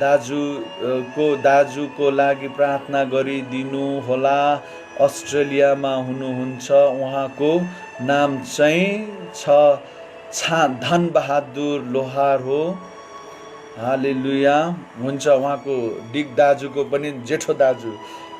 दाजुको लागि प्रार्थना गरिदिनु होला अस्ट्रेलियामा हुनुहुन्छ उहाँको नाम चाहिँ धन बहादुर लोहार हो हालेलुया हुन्छ उहाँको डिग दाजुको पनि जेठो दाजु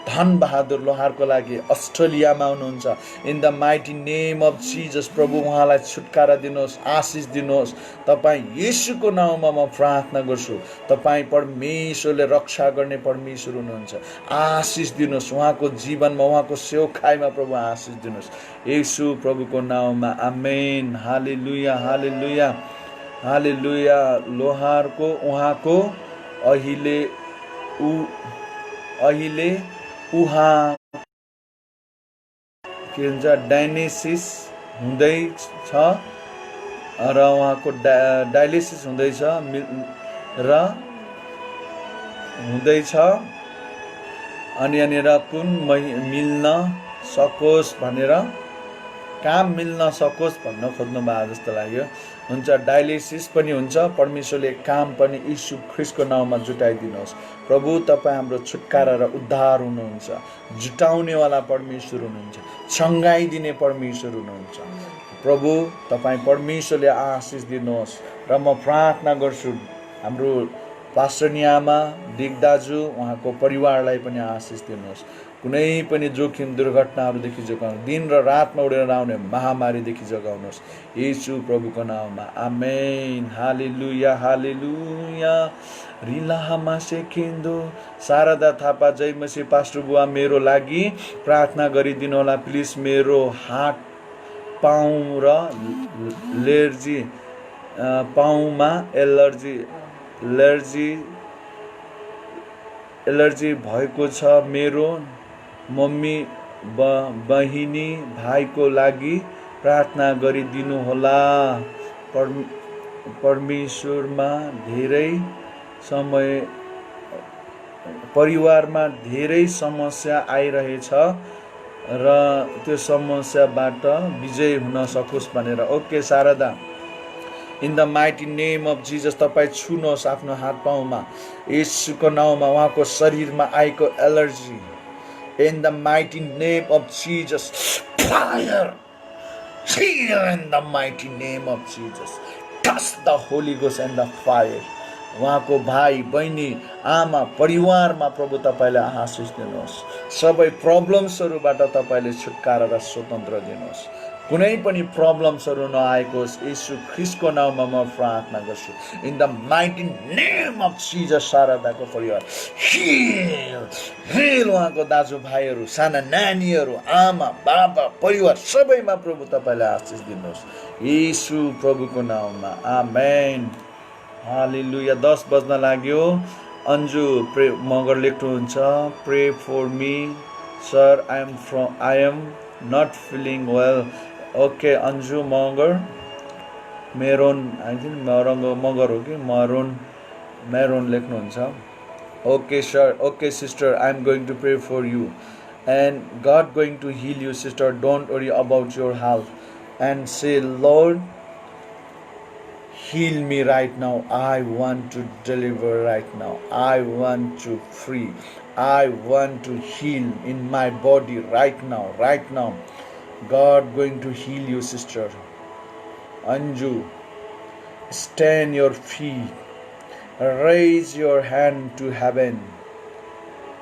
धन बहादुर लोहारको लागि अस्ट्रेलियामा हुनुहुन्छ in the mighty name of Jesus प्रभु उहाँलाई छुटकारा दिनुहोस् आशिष दिनुहोस् तपाई येशूको नाउँमा म प्रार्थना गर्छु तपाई परमेश्वरले रक्षा गर्ने परमेश्वर हुनुहुन्छ आशिष दिनुहोस् उहाँको जीवनमा उहाँको सेवकाईमा प्रभु आशिष दिनुहोस् येशू प्रभुको नाउँमा आमेन हालेलुया हालेलुया हालेलुया लोहारको उहाँको अहिले उहाँ के भन्छ डायलिसिस हुँदैछ र उहाँको डायलिसिस हुँदैछ अनि यहाँनिर कुन मिल्न सकोस् भनेर काम मिल्न सकोस् भन्न खोज्नु भएको जस्तो लाग्यो हुन्छ डायलिसिस पनि हुन्छ परमेश्वरले काम पनि यीशु ख्रीष्टको नाउँमा जुटाइदिनुहोस् प्रभु तपाईं हाम्रो छुटकारा र उद्धार हुनुहुन्छ जुटाउनेवाला परमेश्वर हुनुहुन्छ चंगाई दिने परमेश्वर हुनुहुन्छ प्रभु तपाईं परमेश्वरले आशिष दिनुहोस् र म प्रार्थना गर्छु हाम्रो पास्टरनियामा दिगदाजु उहाँको परिवारलाई पनि आशिष दिनुहोस् कुनै पनि जोखिम दुर्घटनाहरूदेखि जोगाउनु दिन र रातमा उडेर आउने महामारीदेखि जोगाउनुहोस् येशू प्रभुको नाउँमा आमेन हालेलुया हालेलुया रिलाहामा सेकेन्डो शारदा थापा जय मसी पास्टर बुवा मेरो लागि प्रार्थना गरिदिनु होला प्लिज मेरो हात पाउ र एलर्जी पाउमा एलर्जी भएको छ मेरो बहिनी भाइको लागि प्रार्थना गरिदिनुहोला। परमेश्वरमा धेरै समय परिवारमा धेरै समस्या आइरहेछ र त्यो समस्याबाट विजय हुन सकोस् भनेर। Okay Sharada, in the mighty name of Jesus तपाईँ छुनुहोस् आफ्नो हात पाउमा, येशूको नाउँमा उहाँको शरीरमा आएको allergy, in the mighty name of Jesus fire, hill in the mighty name of Jesus, touch the holy ghost and the fire. उहाँको भाइ बहिनी आमा परिवारमा प्रभु तपाईँले आशिष दिनुहोस्। सबै प्रब्लम्सहरूबाट तपाईँले छुटकारा र स्वतन्त्र दिनुहोस्। कुनै पनि प्रब्लम्सहरू नआएकोस् येशू ख्रिस्टको नाउँमा म प्रार्थना गर्छु। In the mighty name of Jesus शारदाको परिवार हिल उहाँको दाजुभाइहरू, साना नानीहरू, आमा बाबा परिवार सबैमा प्रभु तपाईँले आशिष दिनुहोस् येशू प्रभुको नाउँमा, आमेन। हालेलुया। 10 बज्न लाग्यो। अन्जु मगर लेख्नुहुन्छ, pray for me sir, I am not feeling well. Okay Anju Magar, Meron Magar हो कि मेरोन लेख्नुहुन्छ। Okay sir, okay sister, I am going to pray for you and God going to heal you sister, don't worry about your health and say Lord heal me right now. I want to deliver right now. I want to free. I want to heal in my body right now. Right now. God going to heal you, sister. Anju, stand your feet. Raise your hand to heaven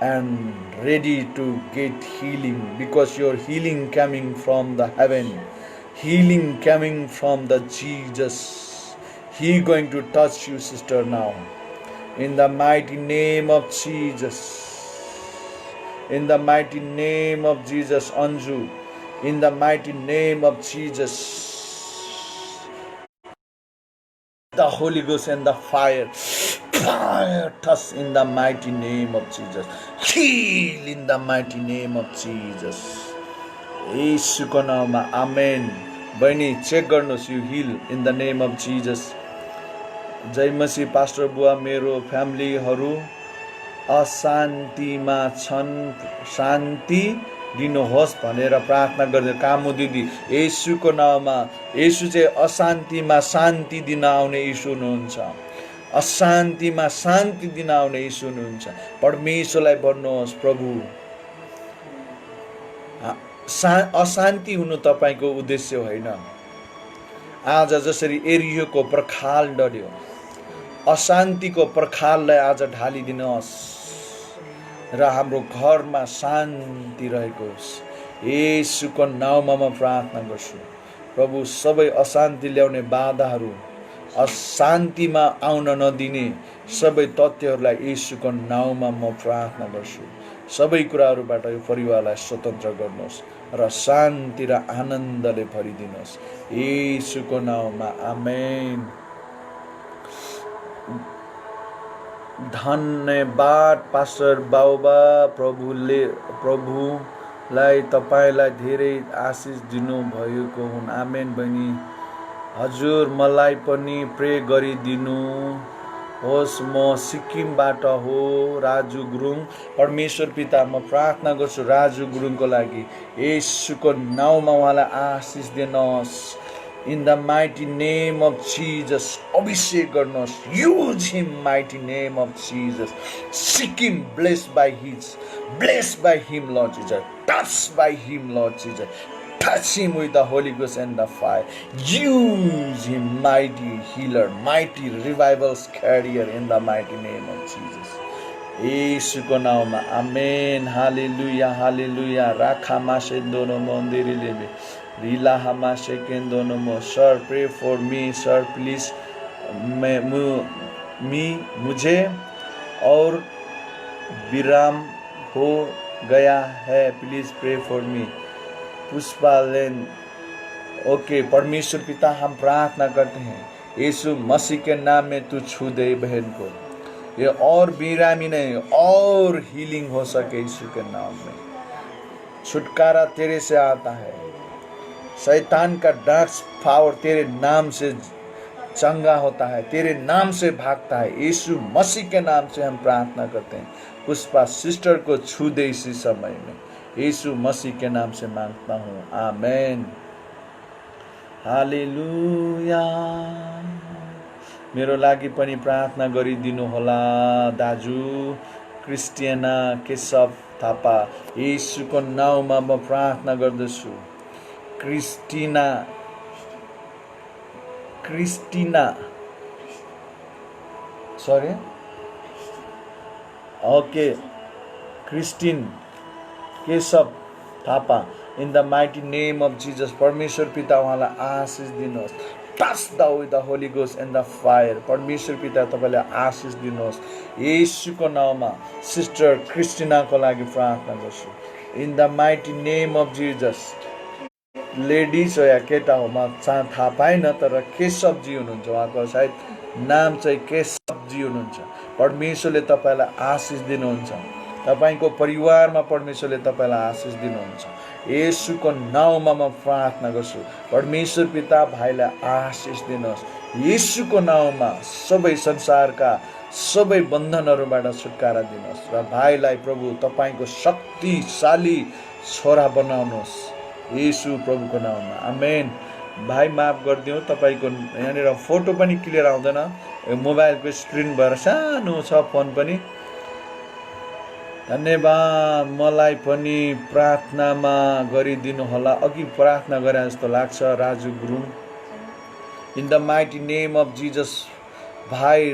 and ready to get healing, because your healing coming from the heaven. Healing coming from the Jesus. He going to touch you, sister, now. In the mighty name of Jesus. In the mighty name of Jesus, Anju. In the mighty name of Jesus. The Holy Ghost and the fire. Fire touch in the mighty name of Jesus. Heal in the mighty name of Jesus. येशूको नाममा आमेन। बहिनी check गर्नुहोस्, you heal in the name of Jesus. जय मसीह pastor बुवा, मेरो फ्यामिलीहरू अशान्तिमा छन्, शान्ति दिनुहोस् भनेर प्रार्थना गर्दै। कामु दिदी येशूको नाउँमा, येशू चाहिँ अशान्तिमा शान्ति दिन आउने येशू हुनुहुन्छ। अशान्तिमा शान्ति दिन आउने येशू हुनुहुन्छ। परमेश्वरलाई भन्नुहोस्, प्रभु अशान्ति हुनु तपाईँको उद्देश्य होइन। आज जसरी एरियोको पर्खाल डढ्यो, अशान्तिको पर्खाललाई आज ढालिदिनुहोस् र हाम्रो घरमा शान्ति रहेको होस्। येशूको नाउँमा म प्रार्थना गर्छु, प्रभु सबै अशान्ति ल्याउने बाधाहरू, अशान्तिमा आउन नदिने सबै तथ्यहरूलाई येशूको नाउँमा म प्रार्थना गर्छु। सबै कुराहरूबाट यो परिवारलाई स्वतन्त्र गर्नुहोस् र शान्ति र आनन्दले भरिदिनुहोस् येशूको नाउँमा, आमेन। धन्यवाद पास्टर बाबा, प्रभुलाई तपाईँलाई धेरै आशिष दिनुभएको हुन्, आमेन। बहिनी हजुर मलाई पनि प्रे गरिदिनु होस्, म सिक्किमबाट हो, राजु गुरुङ। परमेश्वर पिता म प्रार्थना गर्छु राजु गुरुङको लागि, येशूको नाउँमा उहाँलाई आशिष दिनुहोस्। In the mighty name of Jesus अभिषेक गर्नुहोस्, use him mighty name of Jesus. Sikkim blessed by him Lord Jesus, touch by him Lord Jesus, touch him with the Holy Ghost and the fire. Use him, mighty healer, mighty revivals carrier in the mighty name of Jesus. येशूको नाउँमा, आमेन। हालेलुया, हालेलुया। राखामा सेन्दोनो मन्दिरी लेबे रिलाहामा सेकेन्दोनो मो। Sir pray for me sir please, मुझे और विराम हो गया है, please pray for me. Pushpa लेन, ओके। परमेश्वर पिता हम प्रार्थना करते हैं यीशु मसीह के नाम में तू छू दे बहन को, ये और बेरामी नहीं और हीलिंग हो सके यीशु के नाम में। छुटकारा तेरे से आता है। शैतान का डार्क पावर तेरे नाम से चंगा होता है, तेरे नाम से भागता है। यीशु मसीह के नाम से हम प्रार्थना करते हैं। पुष्पा सिस्टर को छू दे इसी समय में, यीशु मसीह के नाम से मांगता हूँ, आमेन। हालेलुया। मेरो लागि पनि प्रार्थना गरिदिनु होला दाजु क्रिस्टियाना केशव थापा। यीशुको नाउँमा म प्रार्थना गर्दछु। Christina sorry okay Christine Keshav Thapa, in the mighty name of Jesus. परमेश्वर पिता उहाँलाई आशिष दिनुहोस्। Touch the with the holy ghost and the fire. परमेश्वर पिता तपाईँले आशिष दिनुहोस्। येशूको नाउँमा सिस्टर क्रिस्टिनाको लागि प्रार्थना गर्छु, in the mighty name of Jesus. Ladies हो या केटा हो म थाहा पाइनँ, तर केशवजी हुनुहुन्छ, उहाँको सायद नाम चाहिँ केशवजी हुनुहुन्छ। परमेश्वरले तपाईँलाई आशिष दिनुहुन्छ। तपाईँको परिवारमा परमेश्वरले तपाईँलाई आशिष दिनुहुन्छ। येशूको नाउँमा म प्रार्थना गर्छु, परमेश्वर पिता भाइलाई आशिष दिनुहोस्। येशूको नाउँमा सबै संसारका सबै बन्धनहरूबाट छुटकारा दिनुहोस् र भाइलाई प्रभु तपाईँको शक्तिशाली छोरा बनाउनुहोस्, येशू प्रभुको नाउँमा, आमेन। भाइ माफ गरिदिउँ, तपाईँको यहाँनिर फोटो पनि क्लियर आउँदैन, मोबाइलको स्क्रिन भएर सानो छ फोन पनि। धन्यवाद। मलाई पनि प्रार्थनामा गरिदिनु होला। अघि प्रार्थना गरे जस्तो लाग्छ Raju Gurung. In the mighty name of Jesus. भाइ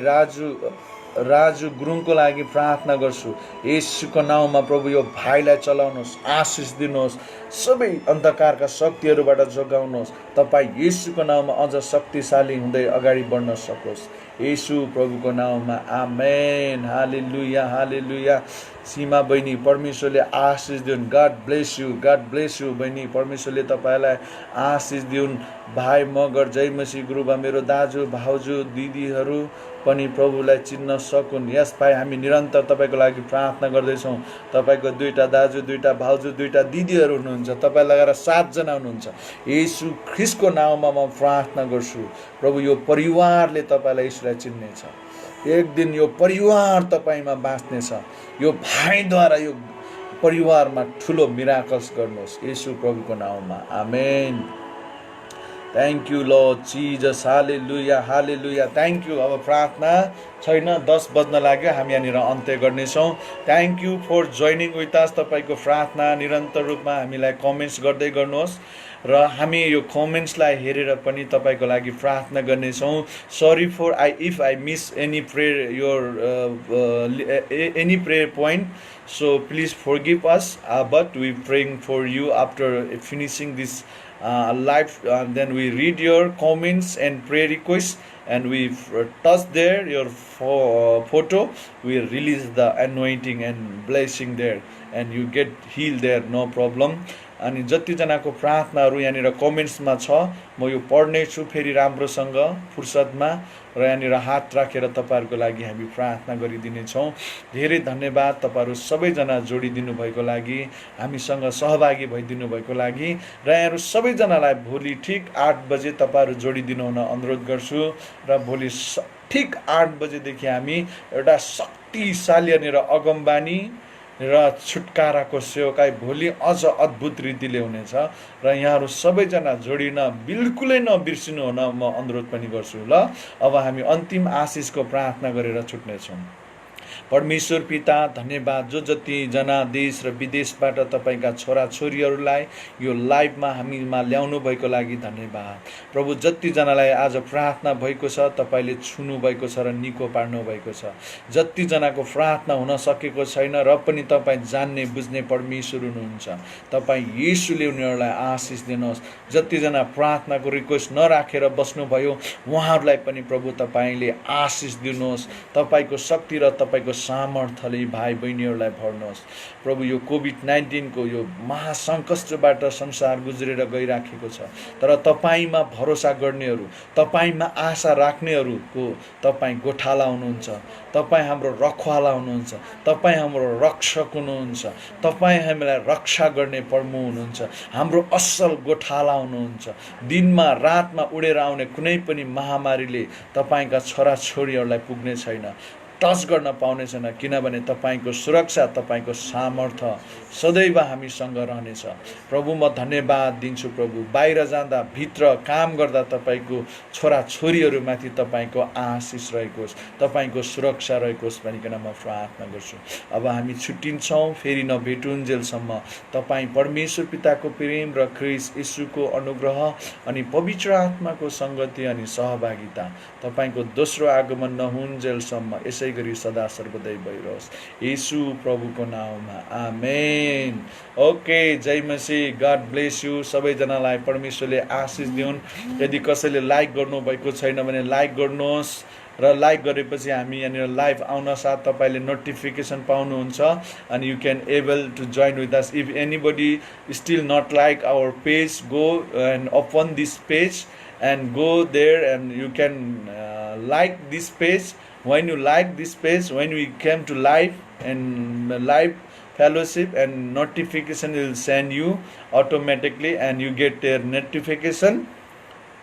राजु गुरुङको लागि प्रार्थना गर्छु। येशूको नाउँमा प्रभु यो भाइलाई चलाउनुहोस्, आशिष दिनुहोस्, सबै अन्धकारका शक्तिहरूबाट जोगाउनुहोस्। तपाईँ येशूको नाउँमा अझ शक्तिशाली हुँदै अगाडि बढ्न सकोस्, येशू प्रभुको नाउँमा, आमेन। हालेलुया, हालेलुया। सीमा बहिनी, परमेश्वरले आशिष दिउन्। God bless you, God bless you बहिनी, परमेश्वरले तपाईँलाई आशिष दिउन्। भाइ मगर, जय मसीह गुरुबा, मेरो दाजु भाउजू दिदीहरू पनि प्रभुलाई चिन्न सकुन्। यस भाइ, हामी निरन्तर तपाईँको लागि प्रार्थना गर्दैछौँ। तपाईँको 2टा दाजु, 2टा भाउजू, 2टा दिदीहरू हुनुहुन्छ, तपाईँ लगाएर 7 जना हुनुहुन्छ। येशू ख्रिस्टको नाउँमा म प्रार्थना गर्छु, प्रभु यो परिवारले तपाईँलाई यसलाई चिन्नेछ। एक दिन यो परिवार तपाईँमा बाँच्नेछ। यो भाइद्वारा यो परिवारमा ठुलो मिराकल्स गर्नुहोस्, येशू प्रभुको नाउँमा, आमेन। Thank you Lord Jesus. हालेलुया, हालेलुया, थ्याङ्क यू। अब प्रार्थना छैन, 10 बज्न लाग्यो, हामी यहाँनिर अन्त्य गर्नेछौँ। Thank you for joining with us. तपाईँको प्रार्थना निरन्तर रूपमा हामीलाई कमेन्ट्स गर्दै गर्नुहोस् र हामी यो कमेन्ट्सलाई हेरेर पनि तपाईँको लागि प्रार्थना गर्नेछौँ। Sorry for if I miss any prayer any prayer point, so please forgive us, but we praying for you after finishing this live. Then we read your comments and prayer requests, and we touch there your photo. We release the anointing and blessing there, and you get healed there, no problem. अनि जतिजनाको प्रार्थनाहरू यहाँनिर कमेन्ट्समा छ, म यो पढ्नेछु फेरि राम्रोसँग फुर्सदमा, र यहाँनिर हात राखेर तपाईँहरूको लागि हामी प्रार्थना गरिदिनेछौँ। धेरै धन्यवाद तपाईँहरू सबैजना जोडिदिनु भएको लागि, हामीसँग सहभागी भइदिनु भएको लागि, र यहाँहरू सबैजनालाई भोलि ठिक 8 बजे तपाईँहरू जोडिदिनु हुन अनुरोध गर्छु। र भोलि ठिक 8 बजेदेखि हामी एउटा शक्तिशाली यहाँनिर अगमबानी र छुटकाराको सेवकाई भोलि अझ अद्भुत रीतिले हुनेछ, र यहाँहरू सबैजना जोडिन बिल्कुलै नबिर्सिनु हुन म अनुरोध पनि गर्छु। ल, अब हामी अन्तिम आशिषको प्रार्थना गरेर छुट्नेछौँ। परमेश्वर पिता, धन्यवाद जो जतिजना देश र विदेशबाट तपाईँका छोराछोरीहरूलाई यो लाइभमा हामीमा ल्याउनु भएको लागि धन्यवाद। प्रभु, जतिजनालाई आज प्रार्थना भएको छ तपाईँले छुनु भएको छ र निको पार्नु भएको छ। जतिजनाको प्रार्थना हुन सकेको छैन र पनि तपाईँ जान्ने बुझ्ने परमेश्वर हुनुहुन्छ, तपाईँ येशूले उनीहरूलाई आशिष दिनुहोस्। जतिजना प्रार्थनाको रिक्वेस्ट नराखेर बस्नुभयो उहाँहरूलाई पनि प्रभु तपाईँले आशिष दिनुहोस्। तपाईँको शक्ति र तपाईँको तपाईँको सामर्थ्यले भाइ बहिनीहरूलाई भर्नुहोस् प्रभु। यो कोभिड-19 को यो महासङ्कष्टबाट संसार गुज्रेर गइराखेको छ, तर तपाईँमा भरोसा गर्नेहरू, तपाईँमा आशा राख्नेहरूको तपाईँ गोठाला हुनुहुन्छ, तपाईँ हाम्रो रखवाला हुनुहुन्छ, तपाईँ हाम्रो रक्षक हुनुहुन्छ, तपाईँ हामीलाई रक्षा गर्ने प्रभु हुनुहुन्छ, हाम्रो असल गोठाला हुनुहुन्छ। दिनमा रातमा उडेर आउने कुनै पनि महामारीले तपाईँका छोराछोरीहरूलाई पुग्ने छैन, टच गर्न पाउने छैन, किनभने तपाईँको सुरक्षा, तपाईँको सामर्थ्य सदैव हामीसँग रहनेछ। प्रभु म धन्यवाद दिन्छु प्रभु। बाहिर जाँदा भित्र काम गर्दा तपाईँको छोराछोरीहरूमाथि तपाईँको आशिष रहेको होस्, तपाईँको सुरक्षा रहेको होस् भनिकन म प्रार्थना गर्छु। अब हामी छुट्टिन्छौँ, फेरि नभेटुन्जेलसम्म तपाईँ परमेश्वर पिताको प्रेम र ख्रीष्ट येशूको अनुग्रह अनि पवित्र आत्माको सङ्गति अनि सहभागिता तपाईँको दोस्रो आगमन नहुन्जेलसम्म यसै गरी सदा सर्वदै भइरहोस्, येशू प्रभुको नाममा, आमेन। ओके, जय मसीह, गॉड ब्लेस यू। सबैजनालाई परमेश्वरले आशिष दिउन्। यदि कसैले लाइक गर्नुभएको छैन भने लाइक गर्नुहोस्, र लाइक गरेपछि हामी यहाँनिर लाइभ आउन साथ तपाईँले नोटिफिकेसन पाउनुहुन्छ अनि you can able to join with us. If anybody still not like our page, go and open this page and go there and you can like this page. When you like this page, when we came to live and live fellowship, and notification will send you automatically and you get their notification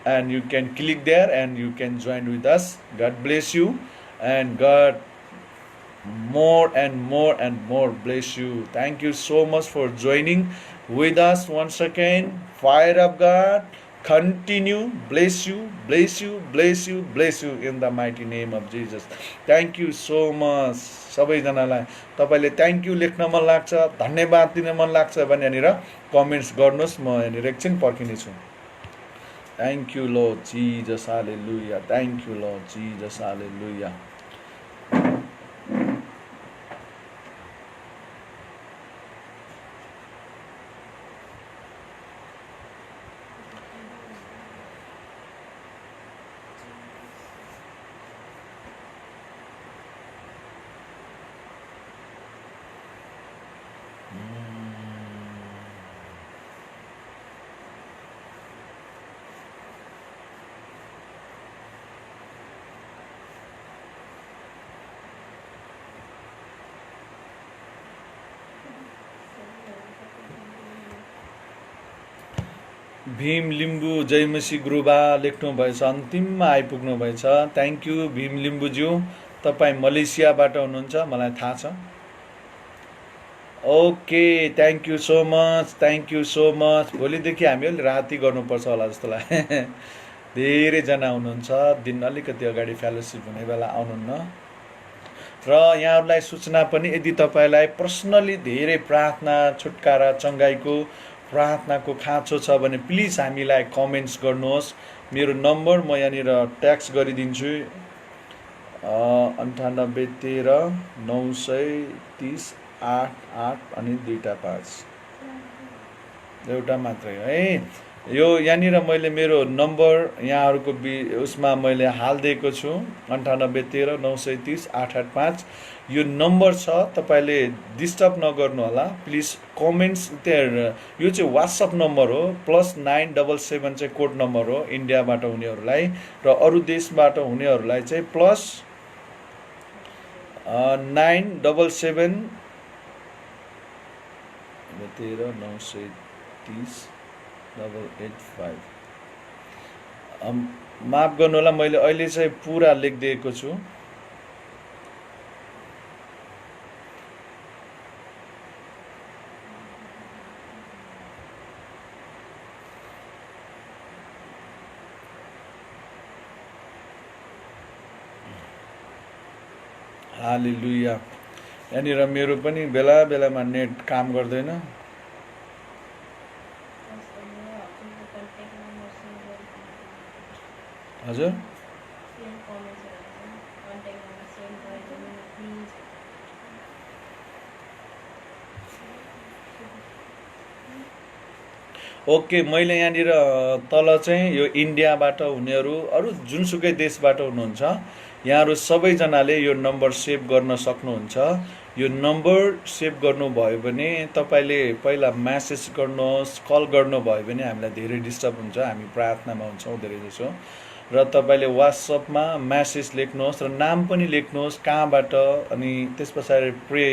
and you can click there and you can join with us. God bless you and God more and more and more bless you. Thank you so much for joining with us once again. Fire of God continue, bless you, bless you, bless you, bless you in the mighty name of Jesus. Thank you so much. सबैजनालाई तपाईँले thank you लेख्न मन लाग्छ, धन्यवाद दिन मन लाग्छ भने यहाँनिर कमेन्ट्स गर्नुहोस्, म यहाँनिर एकछिन पर्खिनेछु। थ्याङ्क यू लर्ड जिजस, हालेलुया। थ्याङ्क यू लर्ड जिजस, हालेलुया। भीम लिम्बू जयमसी गुरुबा लेख्नुभएछ, अन्तिममा आइपुग्नु भएछ। थ्याङ्क यू भीम लिम्बूज्यू, तपाईँ मलेसियाबाट हुनुहुन्छ मलाई थाहा छ। Okay, thank you so much, thank you so much. भोलिदेखि हामी अलि राति गर्नुपर्छ होला जस्तो लाग्यो। धेरैजना हुनुहुन्छ, दिन अलिकति अगाडि फेलोसिप हुने बेला आउनुहुन्न। र यहाँहरूलाई सूचना पनि, यदि तपाईँलाई पर्सनली धेरै प्रार्थना, छुटकारा, चङ्गाइको प्रार्थनाको खाँचो छ भने प्लिज हामीलाई कमेन्ट्स गर्नुहोस्। मेरो नम्बर म यहाँनिर ट्याक्स गरिदिन्छु, 9813 930 88 अनि 25, एउटा मात्रै है। यो यहाँनिर मैले मेरो नम्बर यहाँहरूको उसमा मैले हालिदिएको छु, 9813 930 885। यो नम्बर छ, तपाईँले डिस्टर्ब नगर्नु होला प्लिज। कमेन्ट्स त्यहाँ, यो चाहिँ वाट्सएप नम्बर हो, +977 चाहिँ कोड नम्बर हो इन्डियाबाट हुनेहरूलाई, र अरू देशबाट हुनेहरूलाई चाहिँ +977 13 930 885। माफ गर्नु होला, मैले अहिले चाहिँ पुरा लेखिदिएको छु। हालेलुया। यहाँनिर मेरो पनि बेला बेलामा नेट काम गर्दैन। हजुर, ओके, मैले यहाँनिर तल चाहिँ यो इन्डियाबाट हुनेहरू, अरू जुनसुकै देशबाट हुनुहुन्छ, यहाँहरू सबैजनाले यो नम्बर सेभ गर्न सक्नुहुन्छ। यो नम्बर सेभ गर्नुभयो भने तपाईँले पहिला म्यासेज गर्नुहोस्, कल गर्नुभयो भने हामीलाई धेरै डिस्टर्ब हुन्छ, हामी प्रार्थनामा हुन्छौँ धेरै जसो। र तपाईँले वाट्सएपमा म्यासेज लेख्नुहोस् र नाम पनि लेख्नुहोस् कहाँबाट, अनि त्यस पछाडि प्रे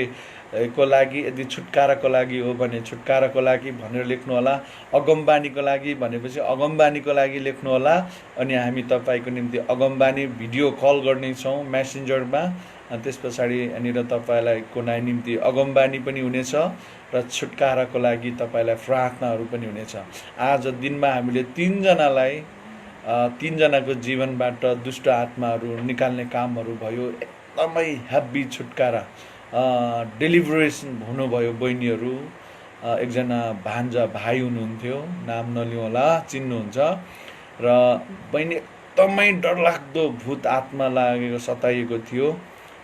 को लागि, यदि छुटकाराको लागि हो भने छुटकाराको लागि भनेर लेख्नुहोला, अगमबानीको लागि भनेपछि अगमबानीको लागि लेख्नुहोला। अनि हामी तपाईँको निम्ति अगमबानी भिडियो कल गर्नेछौँ मेसेन्जरमा। त्यस पछाडि यहाँनिर तपाईँलाई निम्ति अगमबानी पनि हुनेछ र छुटकाराको लागि तपाईँलाई प्रार्थनाहरू पनि हुनेछ। आज दिनमा हामीले तीनजनाको जीवनबाट दुष्ट आत्माहरू निकाल्ने कामहरू भयो। एकदमै हेभी छुटकारा डेलिभरेसन हुनुभयो। बहिनीहरू, एकजना भान्जा भाइ हुनुहुन्थ्यो, नाम नलिउँ होला, चिन्नुहुन्छ। र बहिनी एकदमै डरलाग्दो भूत आत्मा लागेको सताइएको थियो।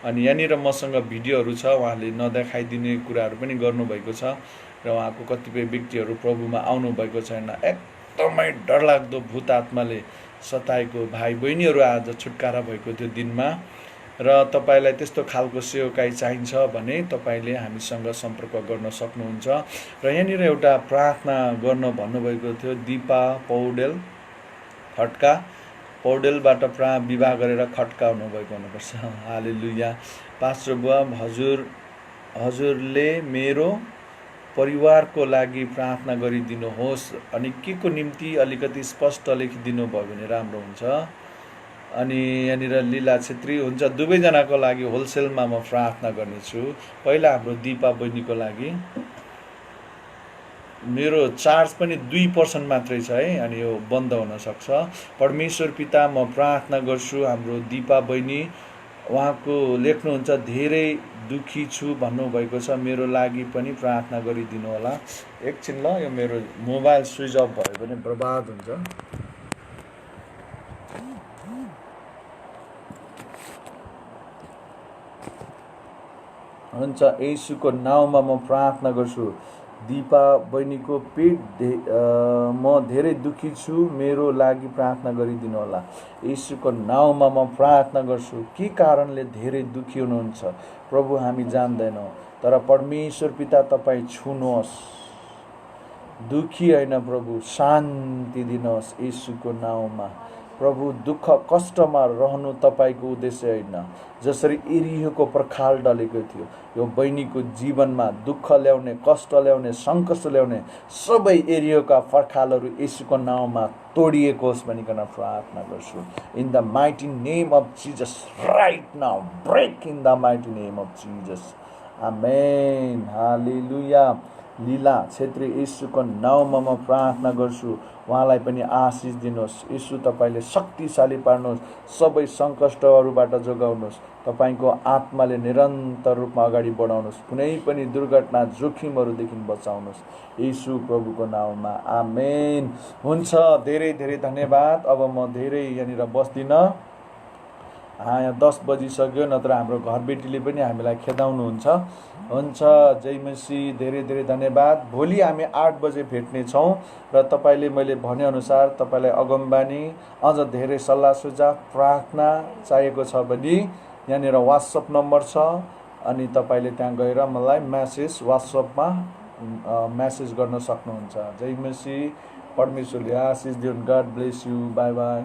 अनि यहाँनिर मसँग भिडियोहरू छ, उहाँले नदेखाइदिने कुराहरू पनि गर्नुभएको छ र उहाँको कतिपय व्यक्तिहरू प्रभुमा आउनुभएको छैन। एकदमै डरलाग्दो भूत आत्माले सताएको भाइ बहिनीहरू आज छुटकारा भएको त्यो दिनमा। र तपाईँलाई त्यस्तो खालको सेवकाई चाहिन्छ भने तपाईँले हामीसँग सम्पर्क गर्न सक्नुहुन्छ। र यहाँनिर एउटा प्रार्थना गर्न भन्नुभएको थियो, दिपा पौडेल खड्का, पौडेलबाट विवाह गरेर खड्का हुनुभएको हुनुपर्छ। हालेलुया। पास्टर बुवा, हजुरले मेरो परिवारको लागि प्रार्थना गरिदिनुहोस्, अनि के को निम्ति अलिकति स्पष्ट लेखिदिनु भयो भने राम्रो हुन्छ। अनि यहाँनिर लीला छेत्री, हुन्छ, दुवैजनाको लागि होलसेलमा म प्रार्थना गर्नेछु। पहिला हाम्रो दिपा बहिनीको लागि मेरो चार्ज पनि 2% मात्रै छ है, अनि यो बन्द हुनसक्छ। परमेश्वर पिता, म प्रार्थना गर्छु हाम्रो दिपा बहिनी, उहाँको लेख्नुहुन्छ धेरै दुखी छु भन्नुभएको छ, मेरो लागि पनि प्रार्थना गरिदिनु होला। एकछिन ल, यो मेरो मोबाइल स्विच अफ भयो भने बर्बाद हुन्छ। हुन्छ, येशूको नाउँमा म प्रार्थना गर्छु, दिपा बहिनीको पेट म धेरै दुखी छु, मेरो लागि प्रार्थना गरिदिनु होला। येशूको नाउँमा म प्रार्थना गर्छु। के कारणले धेरै दुखी हुनुहुन्छ प्रभु हामी जान्दैनौँ, तर परमेश्वर पिता तपाईँ छुनुहोस्। दुखी होइन प्रभु, शान्ति दिनुहोस् येशूको नाउँमा। प्रभु, दुःख कष्टमा रहनु तपाईँको उद्देश्य होइन। जसरी एरियोको पर्खाल डलेको थियो, यो बहिनीको जीवनमा दुःख ल्याउने, कष्ट ल्याउने, सङ्कट ल्याउने सबै एरियोका पर्खालहरू येशूको नाउँमा तोडिएको होस् भनिकन प्रार्थना गर्छु। In the mighty name of Jesus, right now, break in the mighty name of Jesus. आमेन। हालेलुया। लीला छेत्री, येशूको नाउँमा म प्रार्थना गर्छु, उहाँलाई पनि आशिष दिनुहोस्। येशू तपाईँले शक्तिशाली पार्नुहोस्, सबै सङ्कष्टहरूबाट जोगाउनुहोस्, तपाईँको आत्माले निरन्तर रूपमा अगाडि बढाउनुहोस्, कुनै पनि दुर्घटना जोखिमहरूदेखि बचाउनुहोस् येशू प्रभुको नाउँमा। आमेन। हुन्छ, धेरै धेरै धन्यवाद। अब म धेरै यहाँनिर बस्दिनँ, यहाँ 10 बजिसक्यो, नत्र हाम्रो घरबेटीले पनि हामीलाई खेदाउनुहुन्छ। हुन्छ, जय मसीह, धेरै धेरै धन्यवाद। भोलि हामी 8 बजे भेट्नेछौँ र तपाईँले मैले भनेअनुसार तपाईँलाई अगमबानी, अझ धेरै सल्लाह सुझाव, प्रार्थना चाहिएको छ भने यहाँनिर वाट्सएप नम्बर छ, अनि तपाईँले त्यहाँ गएर मलाई वाट्सएपमा म्यासेज गर्न सक्नुहुन्छ। जय मसीह, परमेश्वरले आशिष दिउन्। God bless you. By by.